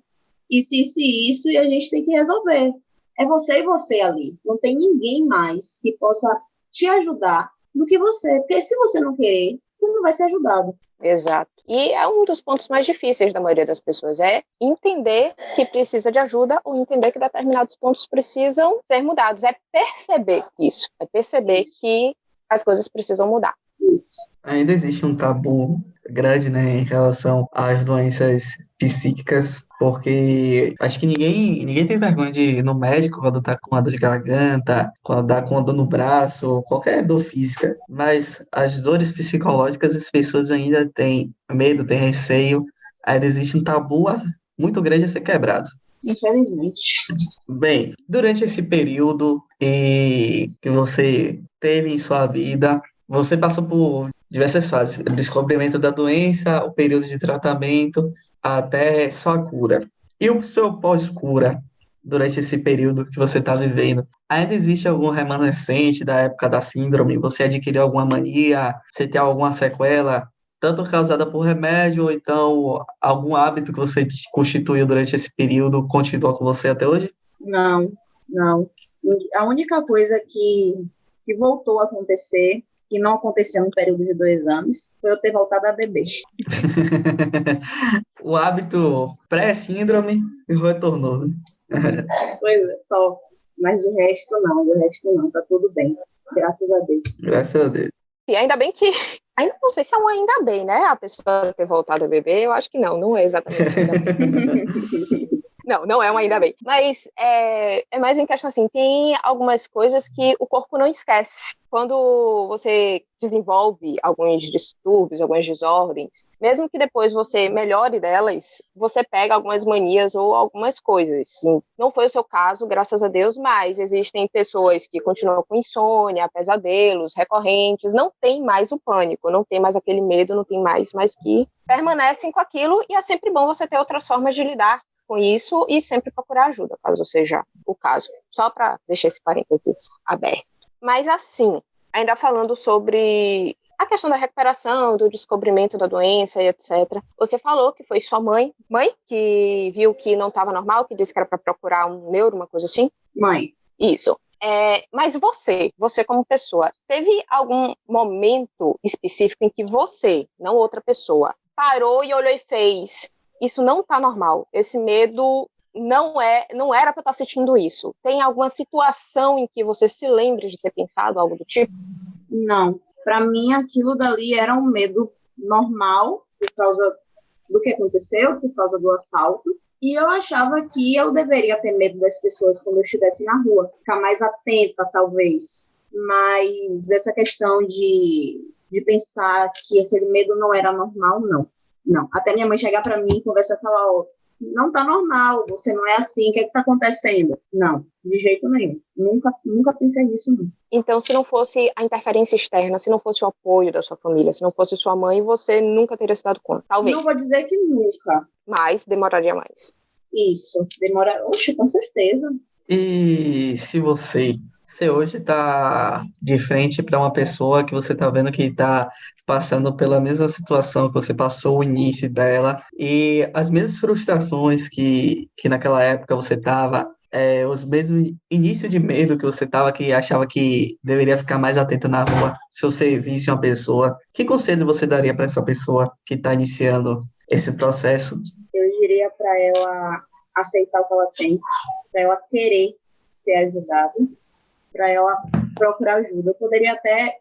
isso, e a gente tem que resolver. É você e você ali. Não tem ninguém mais que possa te ajudar do que você. Porque se você não querer, você não vai ser ajudado. Exato. E é um dos pontos mais difíceis da maioria das pessoas, é entender que precisa de ajuda ou entender que determinados pontos precisam ser mudados. É perceber isso. É perceber que as coisas precisam mudar. Isso. Ainda existe um tabu grande, né, em relação às doenças psíquicas, porque acho que ninguém tem vergonha de ir no médico quando tá com uma dor de garganta, quando tá com uma dor no braço, qualquer dor física. Mas as dores psicológicas, as pessoas ainda têm medo, têm receio, ainda existe um tabu muito grande a ser quebrado. Infelizmente. Bem, durante esse período que você teve em sua vida, você passou por diversas fases, o descobrimento da doença, o período de tratamento, até sua cura. E o seu pós-cura, durante esse período que você está vivendo, ainda existe algum remanescente da época da síndrome? Você adquiriu alguma mania? Você tem alguma sequela? Tanto causada por remédio, ou então algum hábito que você constituiu durante esse período continua com você até hoje? Não, não. A única coisa que voltou a acontecer, que não aconteceu no período de 2 anos, foi eu ter voltado a beber. O hábito pré-síndrome retornou, né? Pois é, só. Mas de resto não, tá tudo bem. Graças a Deus. Graças a Deus. E ainda bem que. Ainda não sei se é um ainda bem, né? A pessoa ter voltado a beber, eu acho que não é exatamente um ainda bem. Não é um ainda bem. Mas é mais em questão assim, tem algumas coisas que o corpo não esquece. Quando você desenvolve alguns distúrbios, algumas desordens, mesmo que depois você melhore delas, você pega algumas manias ou algumas coisas. Sim. Não foi o seu caso, graças a Deus, mas existem pessoas que continuam com insônia, pesadelos recorrentes, não tem mais o pânico, não tem mais aquele medo, não tem mais, mas que permanecem com aquilo, e é sempre bom você ter outras formas de lidar com isso e sempre procurar ajuda, caso seja o caso. Só para deixar esse parênteses aberto. Mas assim, ainda falando sobre a questão da recuperação, do descobrimento da doença e etc. Você falou que foi sua mãe que viu que não estava normal, que disse que era para procurar um neuro, uma coisa assim? Mãe. Isso. Mas você como pessoa, teve algum momento específico em que você, não outra pessoa, parou e olhou e fez: isso não está normal, esse medo não era para estar sentindo isso? Tem alguma situação em que você se lembre de ter pensado algo do tipo? Não. Para mim, aquilo dali era um medo normal, por causa do que aconteceu, por causa do assalto. E eu achava que eu deveria ter medo das pessoas quando eu estivesse na rua, ficar mais atenta, talvez. Mas essa questão de pensar que aquele medo não era normal, não. Não. Até minha mãe chegar para mim e conversar e falar: ó, não tá normal, você não é assim, o que é que tá acontecendo? Não, de jeito nenhum. Nunca pensei nisso, não. Então, se não fosse a interferência externa, se não fosse o apoio da sua família, se não fosse sua mãe, você nunca teria se dado conta? Talvez. Não vou dizer que nunca. Mas demoraria mais. Isso, demora. Oxe, com certeza. E se você hoje está de frente para uma pessoa que você está vendo que está passando pela mesma situação que você passou o início dela e as mesmas frustrações que naquela época você estava, os mesmos início de medo que você estava, que achava que deveria ficar mais atento na rua se você visse uma pessoa, que conselho você daria para essa pessoa que está iniciando esse processo? Eu diria para ela aceitar o que ela tem, para ela querer ser ajudada, para ela procurar ajuda. Eu poderia até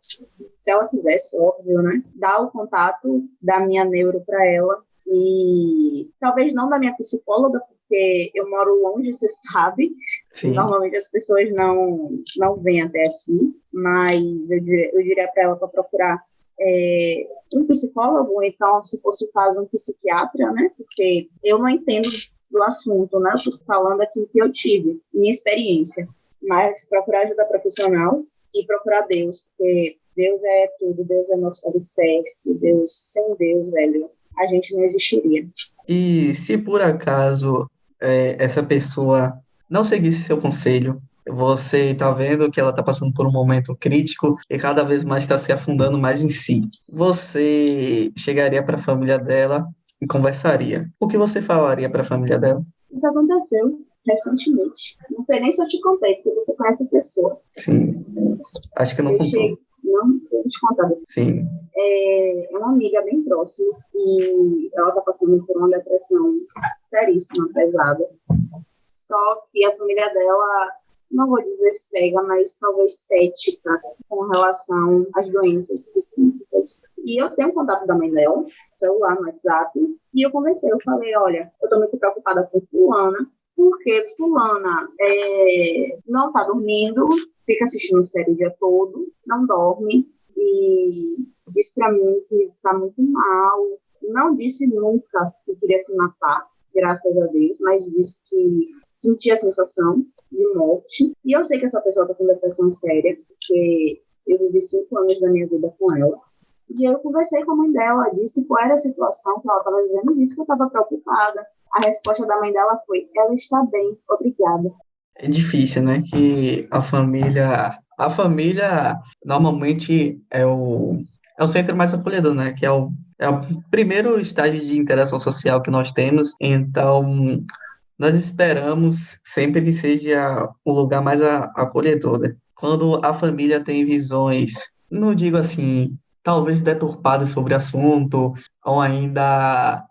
se ela quisesse, óbvio, né? Dar o contato da minha neuro para ela. E talvez não da minha psicóloga, porque eu moro longe, você sabe. Sim. Normalmente as pessoas não vêm até aqui, mas eu diria para ela para procurar um psicólogo, ou então, se fosse o caso, um psiquiatra, né? Porque eu não entendo do assunto, né? Eu estou falando aqui o que eu tive, minha experiência. Mas procurar ajuda profissional e procurar Deus, porque Deus é tudo, Deus é nosso alicerce, sem Deus, velho, a gente não existiria. E se por acaso essa pessoa não seguisse seu conselho, você está vendo que ela está passando por um momento crítico e cada vez mais está se afundando mais em si. Você chegaria para a família dela e conversaria. O que você falaria para a família dela? Isso aconteceu recentemente. Não sei nem se eu te contei, porque você conhece a pessoa. Sim. Acho que não contou. Não, eu te contar. Sim. É uma amiga bem próxima e ela está passando por uma depressão seríssima, pesada. Só que a família dela, não vou dizer cega, mas talvez cética com relação às doenças específicas. E eu tenho contato da mãe dela, celular, no WhatsApp, e eu conversei, eu falei, olha, eu estou muito preocupada com fulana, porque fulana não está dormindo, fica assistindo série o dia todo, não dorme, e disse para mim que está muito mal. Não disse nunca que queria se matar, graças a Deus, mas disse que sentia a sensação de morte. E eu sei que essa pessoa está com depressão séria, porque eu vivi 5 anos da minha vida com ela. E eu conversei com a mãe dela, disse qual era a situação que ela estava vivendo, e disse que eu estava preocupada. A resposta da mãe dela foi, ela está bem, obrigada. É difícil, né? Que a família normalmente é o centro mais acolhedor, né? Que é o primeiro estágio de interação social que nós temos. Então, nós esperamos sempre que seja o lugar mais acolhedor, né? Quando a família tem visões, não digo assim, talvez deturpadas sobre o assunto, ou ainda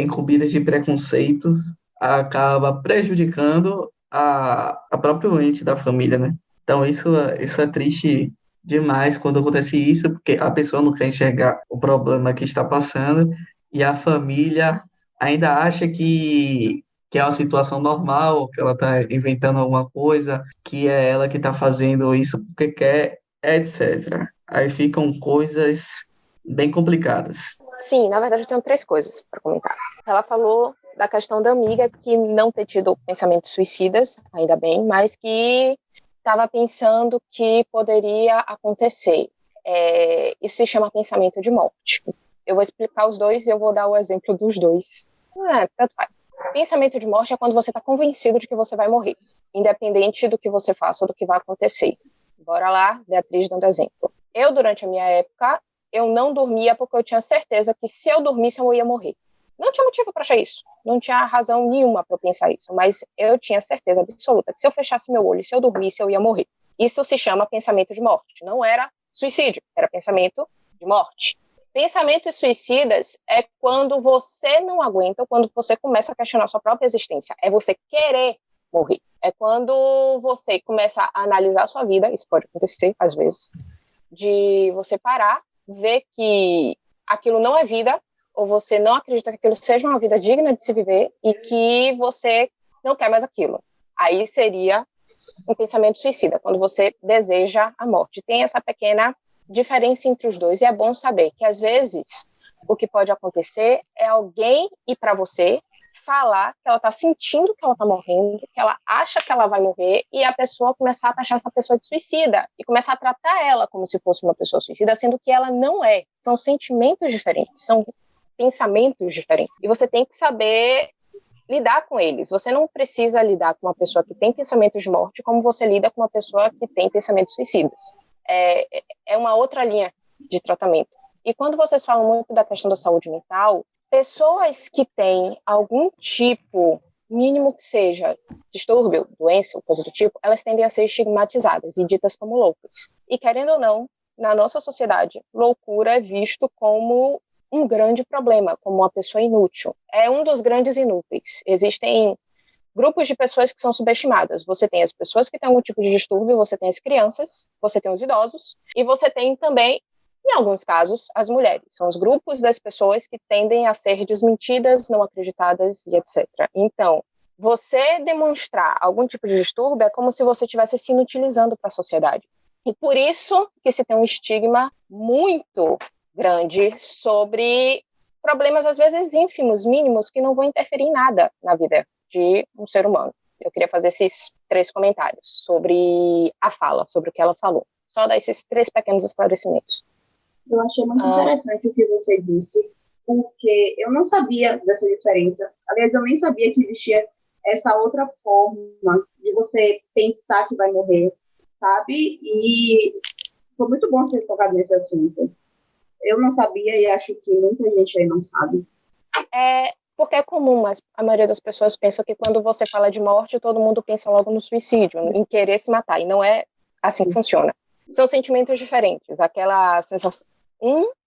incumbidas de preconceitos, acaba prejudicando a próprio ente da família, né? Então, isso é triste demais quando acontece isso, porque a pessoa não quer enxergar o problema que está passando e a família ainda acha que é uma situação normal, que ela está inventando alguma coisa, que é ela que está fazendo isso porque quer, etc. Aí ficam coisas bem complicadas. Sim, na verdade eu tenho 3 coisas para comentar. Ela falou da questão da amiga que não ter tido pensamentos suicidas, ainda bem, mas que estava pensando que poderia acontecer. Isso se chama pensamento de morte. Eu vou explicar os dois e eu vou dar o exemplo dos dois. Tanto faz. Pensamento de morte é quando você está convencido de que você vai morrer, independente do que você faça ou do que vai acontecer. Bora lá, Beatriz dando exemplo. Eu, durante a minha época, eu não dormia porque eu tinha certeza que se eu dormisse eu ia morrer. Não tinha motivo para achar isso, não tinha razão nenhuma para pensar isso, mas eu tinha certeza absoluta que se eu fechasse meu olho, se eu dormisse, eu ia morrer. Isso se chama pensamento de morte. Não era suicídio, era pensamento de morte. Pensamentos suicidas é quando você não aguenta, quando você começa a questionar sua própria existência. É você querer morrer. É quando você começa a analisar a sua vida, isso pode acontecer às vezes, de você parar, ver que aquilo não é vida, ou você não acredita que aquilo seja uma vida digna de se viver e que você não quer mais aquilo. Aí seria um pensamento suicida, quando você deseja a morte. Tem essa pequena diferença entre os dois, e é bom saber que às vezes o que pode acontecer é alguém ir para você falar que ela está sentindo que ela está morrendo, que ela acha que ela vai morrer, e a pessoa começar a taxar essa pessoa de suicida e começar a tratar ela como se fosse uma pessoa suicida, sendo que ela não é. São sentimentos diferentes, são pensamentos diferentes, e você tem que saber lidar com eles. Você não precisa lidar com uma pessoa que tem pensamentos de morte como você lida com uma pessoa que tem pensamentos suicidas. É uma outra linha de tratamento. E quando vocês falam muito da questão da saúde mental, pessoas que têm algum tipo, mínimo que seja, distúrbio, doença ou coisa do tipo, elas tendem a ser estigmatizadas e ditas como loucas. E querendo ou não, na nossa sociedade, loucura é visto como um grande problema, como uma pessoa inútil. É um dos grandes inúteis. Existem grupos de pessoas que são subestimadas. Você tem as pessoas que têm algum tipo de distúrbio, você tem as crianças, você tem os idosos, e você tem também Em alguns casos, as mulheres. São os grupos das pessoas que tendem a ser desmentidas, não acreditadas e etc. Então, você demonstrar algum tipo de distúrbio é como se você estivesse se inutilizando para a sociedade. E por isso que se tem um estigma muito grande sobre problemas, às vezes, ínfimos, mínimos, que não vão interferir em nada na vida de um ser humano. Eu queria fazer esses 3 comentários sobre a fala, sobre o que ela falou. Só dar esses 3 pequenos esclarecimentos. Eu achei muito interessante o que você disse, porque eu não sabia dessa diferença. Aliás, eu nem sabia que existia essa outra forma de você pensar que vai morrer, sabe? E foi muito bom você ter tocado nesse assunto. Eu não sabia e acho que muita gente aí não sabe. Porque é comum, mas a maioria das pessoas pensa que quando você fala de morte, todo mundo pensa logo no suicídio, em querer se matar, e não é assim que funciona. São sentimentos diferentes. Aquela sensação,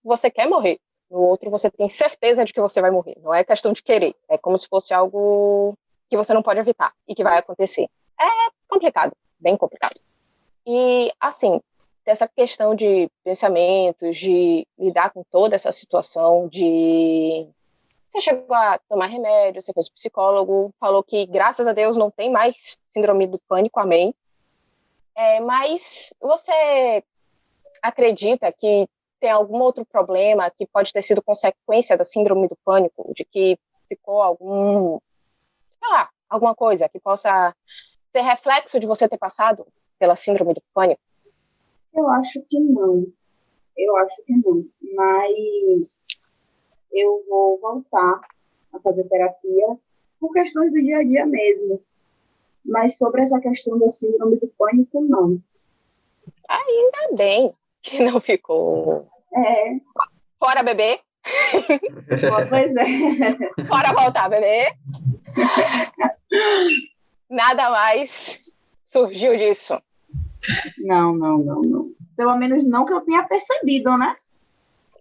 você quer morrer, no outro você tem certeza de que você vai morrer. Não é questão de querer, é como se fosse algo que você não pode evitar e que vai acontecer. É complicado, bem complicado. E, assim, dessa questão de pensamentos, de lidar com toda essa situação, de... Você chegou a tomar remédio, você fez psicólogo, falou que, graças a Deus, não tem mais síndrome do pânico, amém. Mas você acredita que tem algum outro problema que pode ter sido consequência da síndrome do pânico, de que ficou alguma coisa que possa ser reflexo de você ter passado pela síndrome do pânico? Eu acho que não. Mas eu vou voltar a fazer terapia por questões do dia a dia mesmo. Mas sobre essa questão da síndrome do pânico, não. Ainda bem que não ficou. Fora bebê. Pois é. Fora voltar bebê. Nada mais surgiu disso. Não. Pelo menos não que eu tenha percebido, né?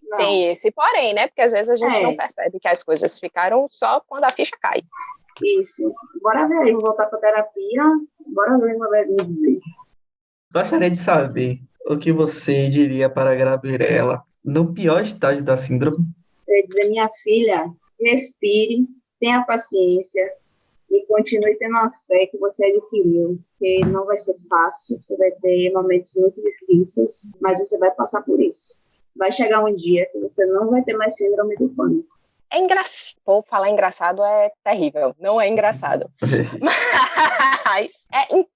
Não. Tem esse porém, né? Porque às vezes a gente não percebe que as coisas ficaram só quando a ficha cai. Isso. Bora ver aí, vou voltar para terapia. Bora ver o que vai me dizer. Gostaria de saber o que você diria para a Gabriela no pior estágio da síndrome. Eu ia dizer, minha filha, respire, tenha paciência e continue tendo a fé que você adquiriu, porque não vai ser fácil, você vai ter momentos muito difíceis, mas você vai passar por isso. Vai chegar um dia que você não vai ter mais síndrome do pânico. É engraçado. Pô, falar engraçado é terrível. Não é engraçado. Mas,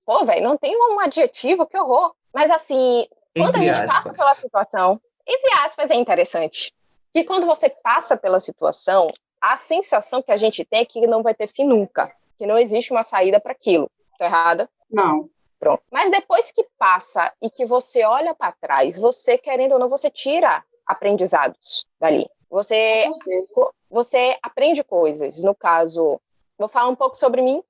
pô, velho, não tem um adjetivo, que horror. Mas, assim, quando Entre a gente passa pela situação, entre aspas, é interessante. Que quando você passa pela situação, a sensação que a gente tem é que não vai ter fim nunca. Que não existe uma saída para aquilo. Tô errada? Não. Pronto. Mas depois que passa e que você olha para trás, você, querendo ou não, você tira aprendizados dali. Você aprende coisas. No caso, vou falar um pouco sobre mim,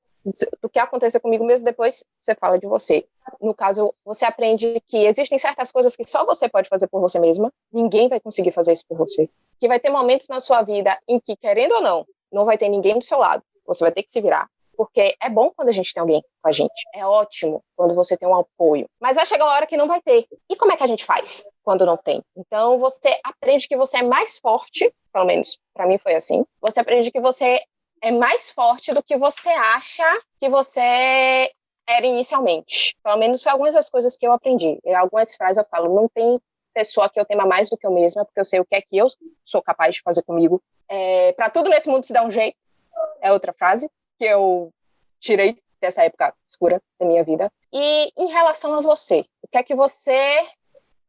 do que aconteceu comigo mesmo, depois você fala de você. No caso, você aprende que existem certas coisas que só você pode fazer por você mesma, ninguém vai conseguir fazer isso por você. Que vai ter momentos na sua vida em que, querendo ou não vai ter ninguém do seu lado. Você vai ter que se virar. Porque é bom quando a gente tem alguém com a gente. É ótimo quando você tem um apoio. Mas vai chegar uma hora que não vai ter. E como é que a gente faz quando não tem? Então, você aprende que você é mais forte, pelo menos para mim foi assim. Você aprende que você é mais forte do que você acha que você era inicialmente. Pelo menos foi algumas das coisas que eu aprendi. Em algumas frases eu falo, não tem pessoa que eu tema mais do que eu mesma, porque eu sei o que é que eu sou capaz de fazer comigo. Para tudo nesse mundo se dá um jeito. É outra frase que eu tirei dessa época escura da minha vida. E em relação a você, o que é que você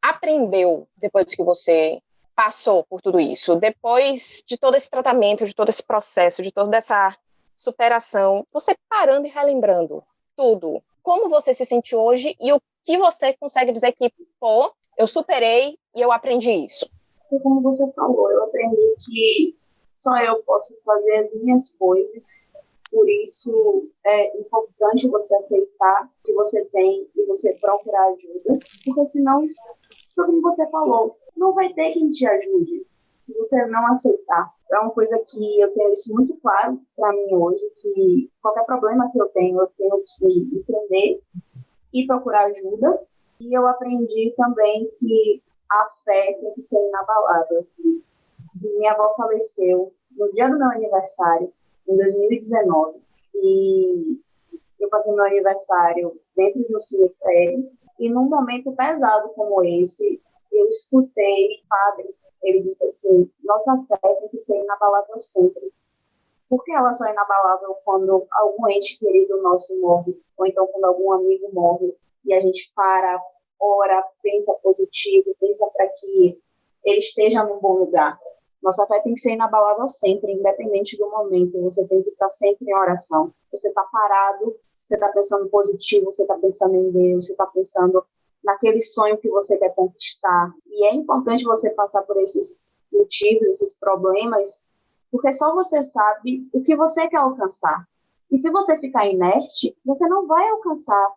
aprendeu depois que você passou por tudo isso? Depois de todo esse tratamento, de todo esse processo, de toda essa superação, você parando e relembrando tudo. Como você se sente hoje e o que você consegue dizer que, pô, eu superei e eu aprendi isso? E como você falou, eu aprendi que só eu posso fazer as minhas coisas. Por isso, é importante você aceitar o que você tem e você procurar ajuda, porque senão, como você falou, não vai ter quem te ajude se você não aceitar. É uma coisa que eu tenho isso muito claro para mim hoje, que qualquer problema que eu tenho que entender e procurar ajuda. E eu aprendi também que a fé tem que ser inabalável. Minha avó faleceu no dia do meu aniversário, em 2019, e eu passei meu aniversário dentro de um cemitério, e num momento pesado como esse, eu escutei o padre, ele disse assim, nossa fé tem que ser inabalável sempre. Por que ela só é inabalável quando algum ente querido nosso morre, ou então quando algum amigo morre, e a gente para, ora, pensa positivo, pensa para que ele esteja num bom lugar. Nossa fé tem que ser inabalável sempre, independente do momento. Você tem que estar sempre em oração. Você está parado, você está pensando positivo, você está pensando em Deus, você está pensando naquele sonho que você quer conquistar. E é importante você passar por esses motivos, esses problemas, porque só você sabe o que você quer alcançar. E se você ficar inerte, você não vai alcançar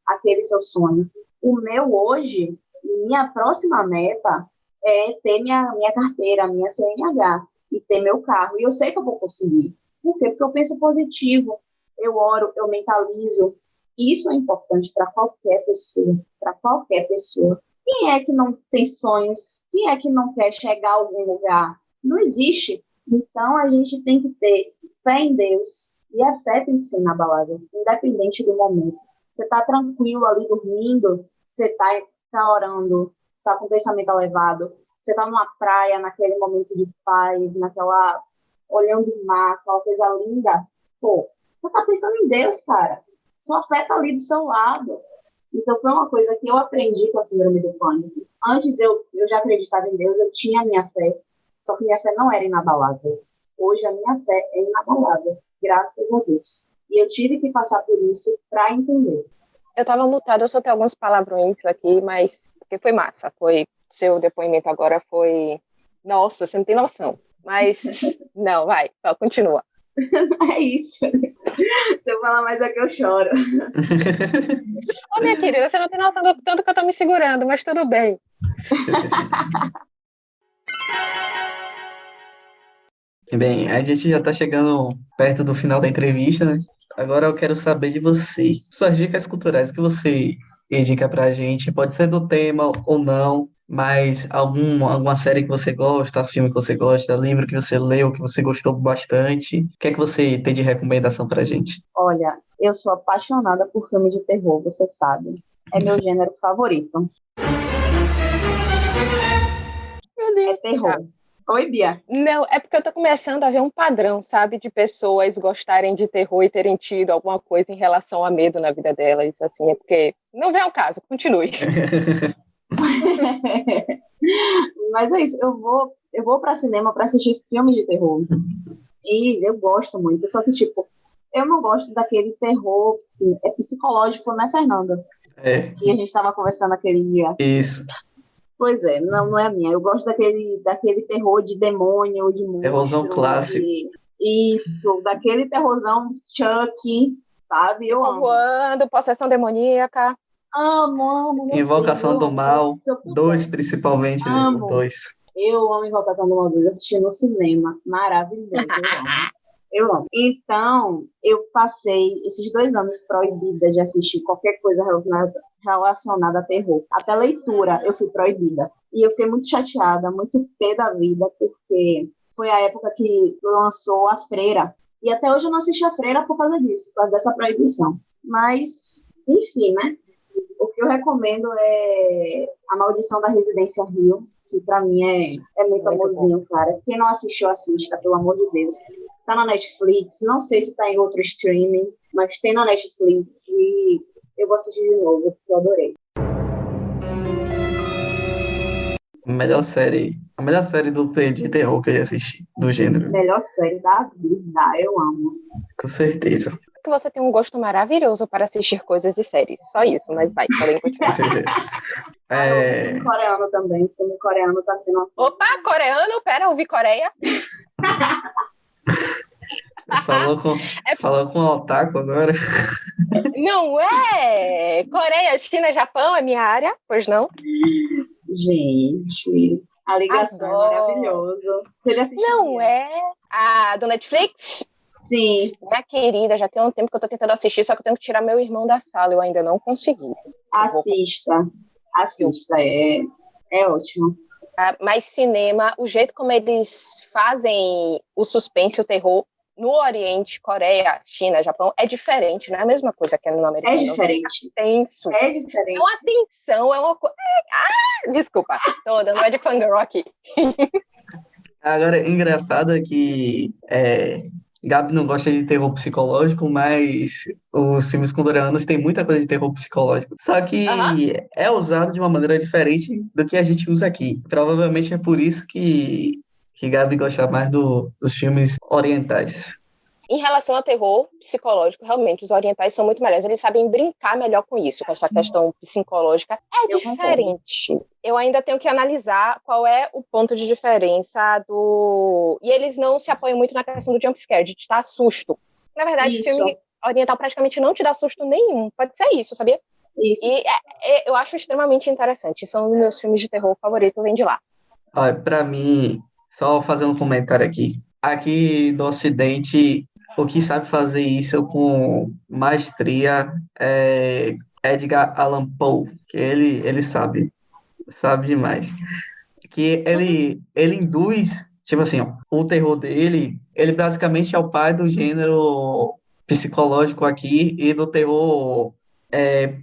aquele seu sonho. O meu hoje, minha próxima meta é ter minha carteira, minha CNH, e ter meu carro. E eu sei que eu vou conseguir. Por quê? Porque eu penso positivo, eu oro, eu mentalizo. Isso é importante para qualquer pessoa, para qualquer pessoa. Quem é que não tem sonhos? Quem é que não quer chegar a algum lugar? Não existe. Então, a gente tem que ter fé em Deus, e a fé tem que ser inabalável, independente do momento. Você está tranquilo ali dormindo, você está orando, está com o pensamento elevado, você está numa praia, naquele momento de paz, olhando o mar, aquela coisa linda, pô, você está pensando em Deus, cara. Sua fé está ali do seu lado. Então, foi uma coisa que eu aprendi com a síndrome do pânico. Antes eu já acreditava em Deus, eu tinha a minha fé, só que minha fé não era inabalável. Hoje a minha fé é inabalável, graças a Deus. E eu tive que passar por isso para entender. Eu estava mutada, eu só tenho alguns palavrões aqui, mas porque foi massa. Seu depoimento agora foi... Nossa, você não tem noção. Mas, não, vai, continua. É isso. Se eu falar mais aqui, eu choro. Ô, minha querida, você não tem noção do tanto que eu tô me segurando, mas tudo bem. Bem, a gente já está chegando perto do final da entrevista, né? Agora eu quero saber de você. Suas dicas culturais que você indica pra gente, pode ser do tema ou não, mas alguma série que você gosta, filme que você gosta, livro que você leu, que você gostou bastante. O que é que você tem de recomendação pra gente? Olha, eu sou apaixonada por filme de terror, você sabe. É meu gênero favorito. Meu Deus. É terror. Oi, Bia. Não, é porque eu tô começando a ver um padrão, sabe, de pessoas gostarem de terror e terem tido alguma coisa em relação a medo na vida delas, assim, é porque não vem ao caso, continue. Mas é isso, eu vou para cinema para assistir filmes de terror. E eu gosto muito, só que, tipo, eu não gosto daquele terror psicológico, né, Fernanda? É, Que a gente estava conversando aquele dia. isso. Pois é, não é a minha. Eu gosto daquele terror de demônio, de Terrorzão monstro, clássico. Isso, daquele terrorzão Chuck, sabe? Eu amo. Voando, possessão demoníaca. Amo, meu Invocação Deus, do Mal, se eu puder. 2 principalmente, né? O Amo. 2. Eu amo Invocação do Mal 2, assisti no cinema. Maravilhoso, eu amo. Eu amo. Então, eu passei esses 2 anos proibida de assistir qualquer coisa relacionada a terror. Até leitura eu fui proibida. E eu fiquei muito chateada, muito pé da vida, porque foi a época que lançou A Freira. E até hoje eu não assisti A Freira por causa disso, por causa dessa proibição. Mas, enfim, né? O que eu recomendo é A Maldição da Residência Rio, que pra mim é muito amorzinho, cara. Quem não assistiu, assista, pelo amor de Deus. Tá na Netflix, não sei se tá em outro streaming, mas tem na Netflix e eu vou assistir de novo, porque eu adorei. A melhor série de terror que eu já assisti, do gênero. Melhor série da vida, eu amo. Com certeza. Que você tem um gosto maravilhoso para assistir coisas e séries. Só isso, mas vai, podem continuar. O filme coreano também, o filme coreano tá sendo... Opa, coreano? Pera, ouvi Coreia? Falou com o otaku agora. Não é! Coreia, China, Japão é minha área, pois não? Gente, a ligação Adoro. é maravilhosa. Você já assistiu? Não é? A do Netflix? Sim. Minha querida, já tem um tempo que eu tô tentando assistir, só que eu tenho que tirar meu irmão da sala, eu ainda não consegui. Assista, É ótimo. Mas cinema, o jeito como eles fazem o suspense e o terror no Oriente, Coreia, China, Japão, é diferente, não é a mesma coisa que no americano. É diferente. É tenso. É diferente. É uma tensão, é uma coisa... desculpa, tô dando de fangirl aqui. Agora, engraçado é que Gabi não gosta de terror psicológico, mas os filmes coreanos têm muita coisa de terror psicológico. Só que é usado de uma maneira diferente do que a gente usa aqui. Provavelmente é por isso que Gabi gosta mais dos filmes orientais. Em relação a terror psicológico, realmente, os orientais são muito melhores. Eles sabem brincar melhor com isso, com essa questão psicológica. É diferente. Eu ainda tenho que analisar qual é o ponto de diferença do... E eles não se apoiam muito na questão do jumpscare, de te dar susto. Na verdade, o filme oriental praticamente não te dá susto nenhum. Pode ser isso, sabia? Isso. E eu acho extremamente interessante. São os meus filmes de terror favoritos, vem de lá. Para mim, só fazer um comentário aqui. Aqui do Ocidente, o que sabe fazer isso com maestria é Edgar Allan Poe, que ele sabe demais. Que ele induz, tipo assim, ó, o terror dele, ele basicamente é o pai do gênero psicológico aqui e do terror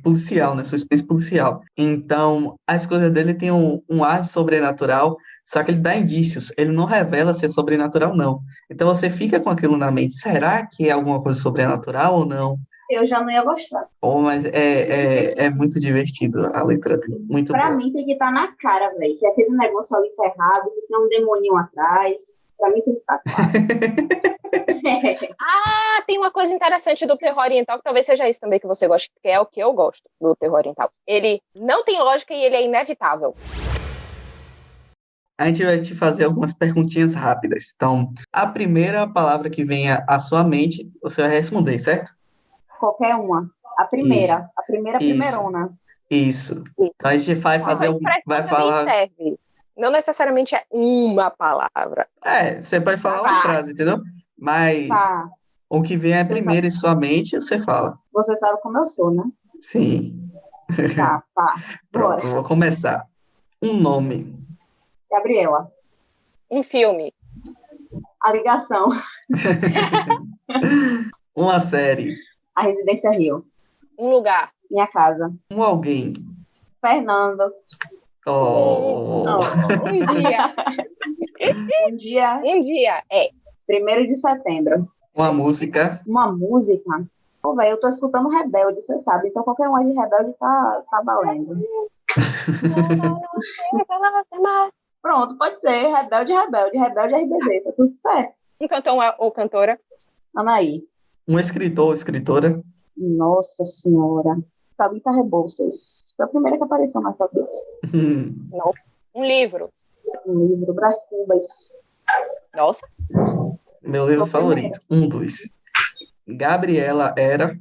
policial, né? Suspense policial. Então, as coisas dele têm um ar de sobrenatural, só que ele dá indícios, ele não revela se é sobrenatural, não. Então você fica com aquilo na mente, será que é alguma coisa sobrenatural ou não? Eu já não ia gostar. Mas é muito divertido a letra dele, muito Pra boa. mim tem que estar na cara, velho, que aquele negócio ali tá errado, que tem um demoninho atrás. Pra mim tem que estar claro. Tem uma coisa interessante do terror oriental, que talvez seja isso também que você gosta, que é o que eu gosto do terror oriental. Ele não tem lógica e ele é inevitável. A gente vai te fazer algumas perguntinhas rápidas. Então, a primeira palavra que vem à sua mente, você vai responder, certo? Qualquer uma. A primeira. A primeira Isso. primeirona. Isso. Então, a gente vai fazer vai falar... serve. Não necessariamente é uma palavra. Você pode falar uma frase, entendeu? Mas o que vem primeiro em sua mente, você fala. Você sabe como eu sou, né? Sim. Tá. Pronto, Bora. vou começar. Um nome. Gabriela. Um filme. A Ligação. Uma série. A Residência Rio. Um lugar. Minha casa. Um alguém. Fernando. Um dia. Um dia. 1º de setembro. Uma música. Uma música? Pô, velho, eu tô escutando Rebelde, você sabe. Então qualquer uma de Rebelde tá valendo. Pronto, pode ser. Rebelde RBD. Tá tudo certo. Um cantor ou cantora. Anaí. Um escritor ou escritora. Nossa Senhora. Thalita Rebouças. Foi a primeira que apareceu na cabeça. Não. Um livro. Um livro. Brás Cubas. Nossa. Meu livro favorito. Um dos. Gabriela era...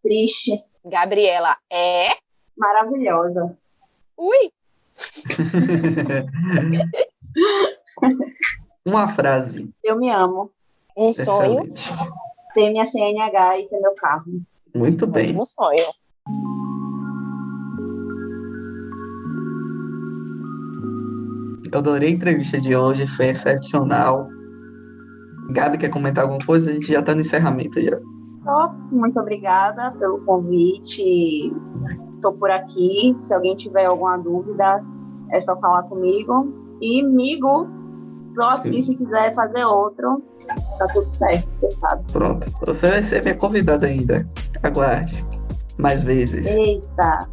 Triste. Gabriela é... Maravilhosa. Ui. Uma frase. Eu me amo. Um sonho. Excelente. Ter minha CNH e ter meu carro. Muito bem. Um sonho. Eu adorei a entrevista de hoje, foi excepcional. Gabi, quer comentar alguma coisa? A gente já está no encerramento já. Só muito obrigada pelo convite. Estou por aqui. Se alguém tiver alguma dúvida, é só falar comigo. E migo, estou aqui se quiser fazer outro. Tá tudo certo, você sabe. Pronto. Você vai ser minha convidada ainda. Aguarde. Mais vezes. Eita.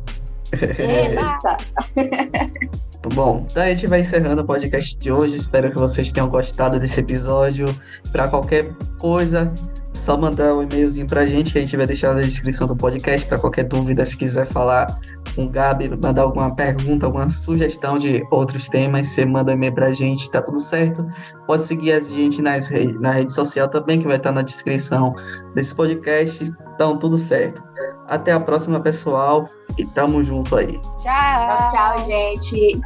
Bom, então a gente vai encerrando o podcast de hoje. Espero que vocês tenham gostado desse episódio. Para qualquer coisa, só mandar um e-mailzinho pra gente, que a gente vai deixar na descrição do podcast. Para qualquer dúvida, se quiser falar com o Gabi, mandar alguma pergunta, alguma sugestão de outros temas, você manda um e-mail pra gente, tá tudo certo. Pode seguir a gente na rede social também, que vai estar na descrição desse podcast. Então, tudo certo. Até a próxima, pessoal. E tamo junto aí. Tchau. Tchau, gente.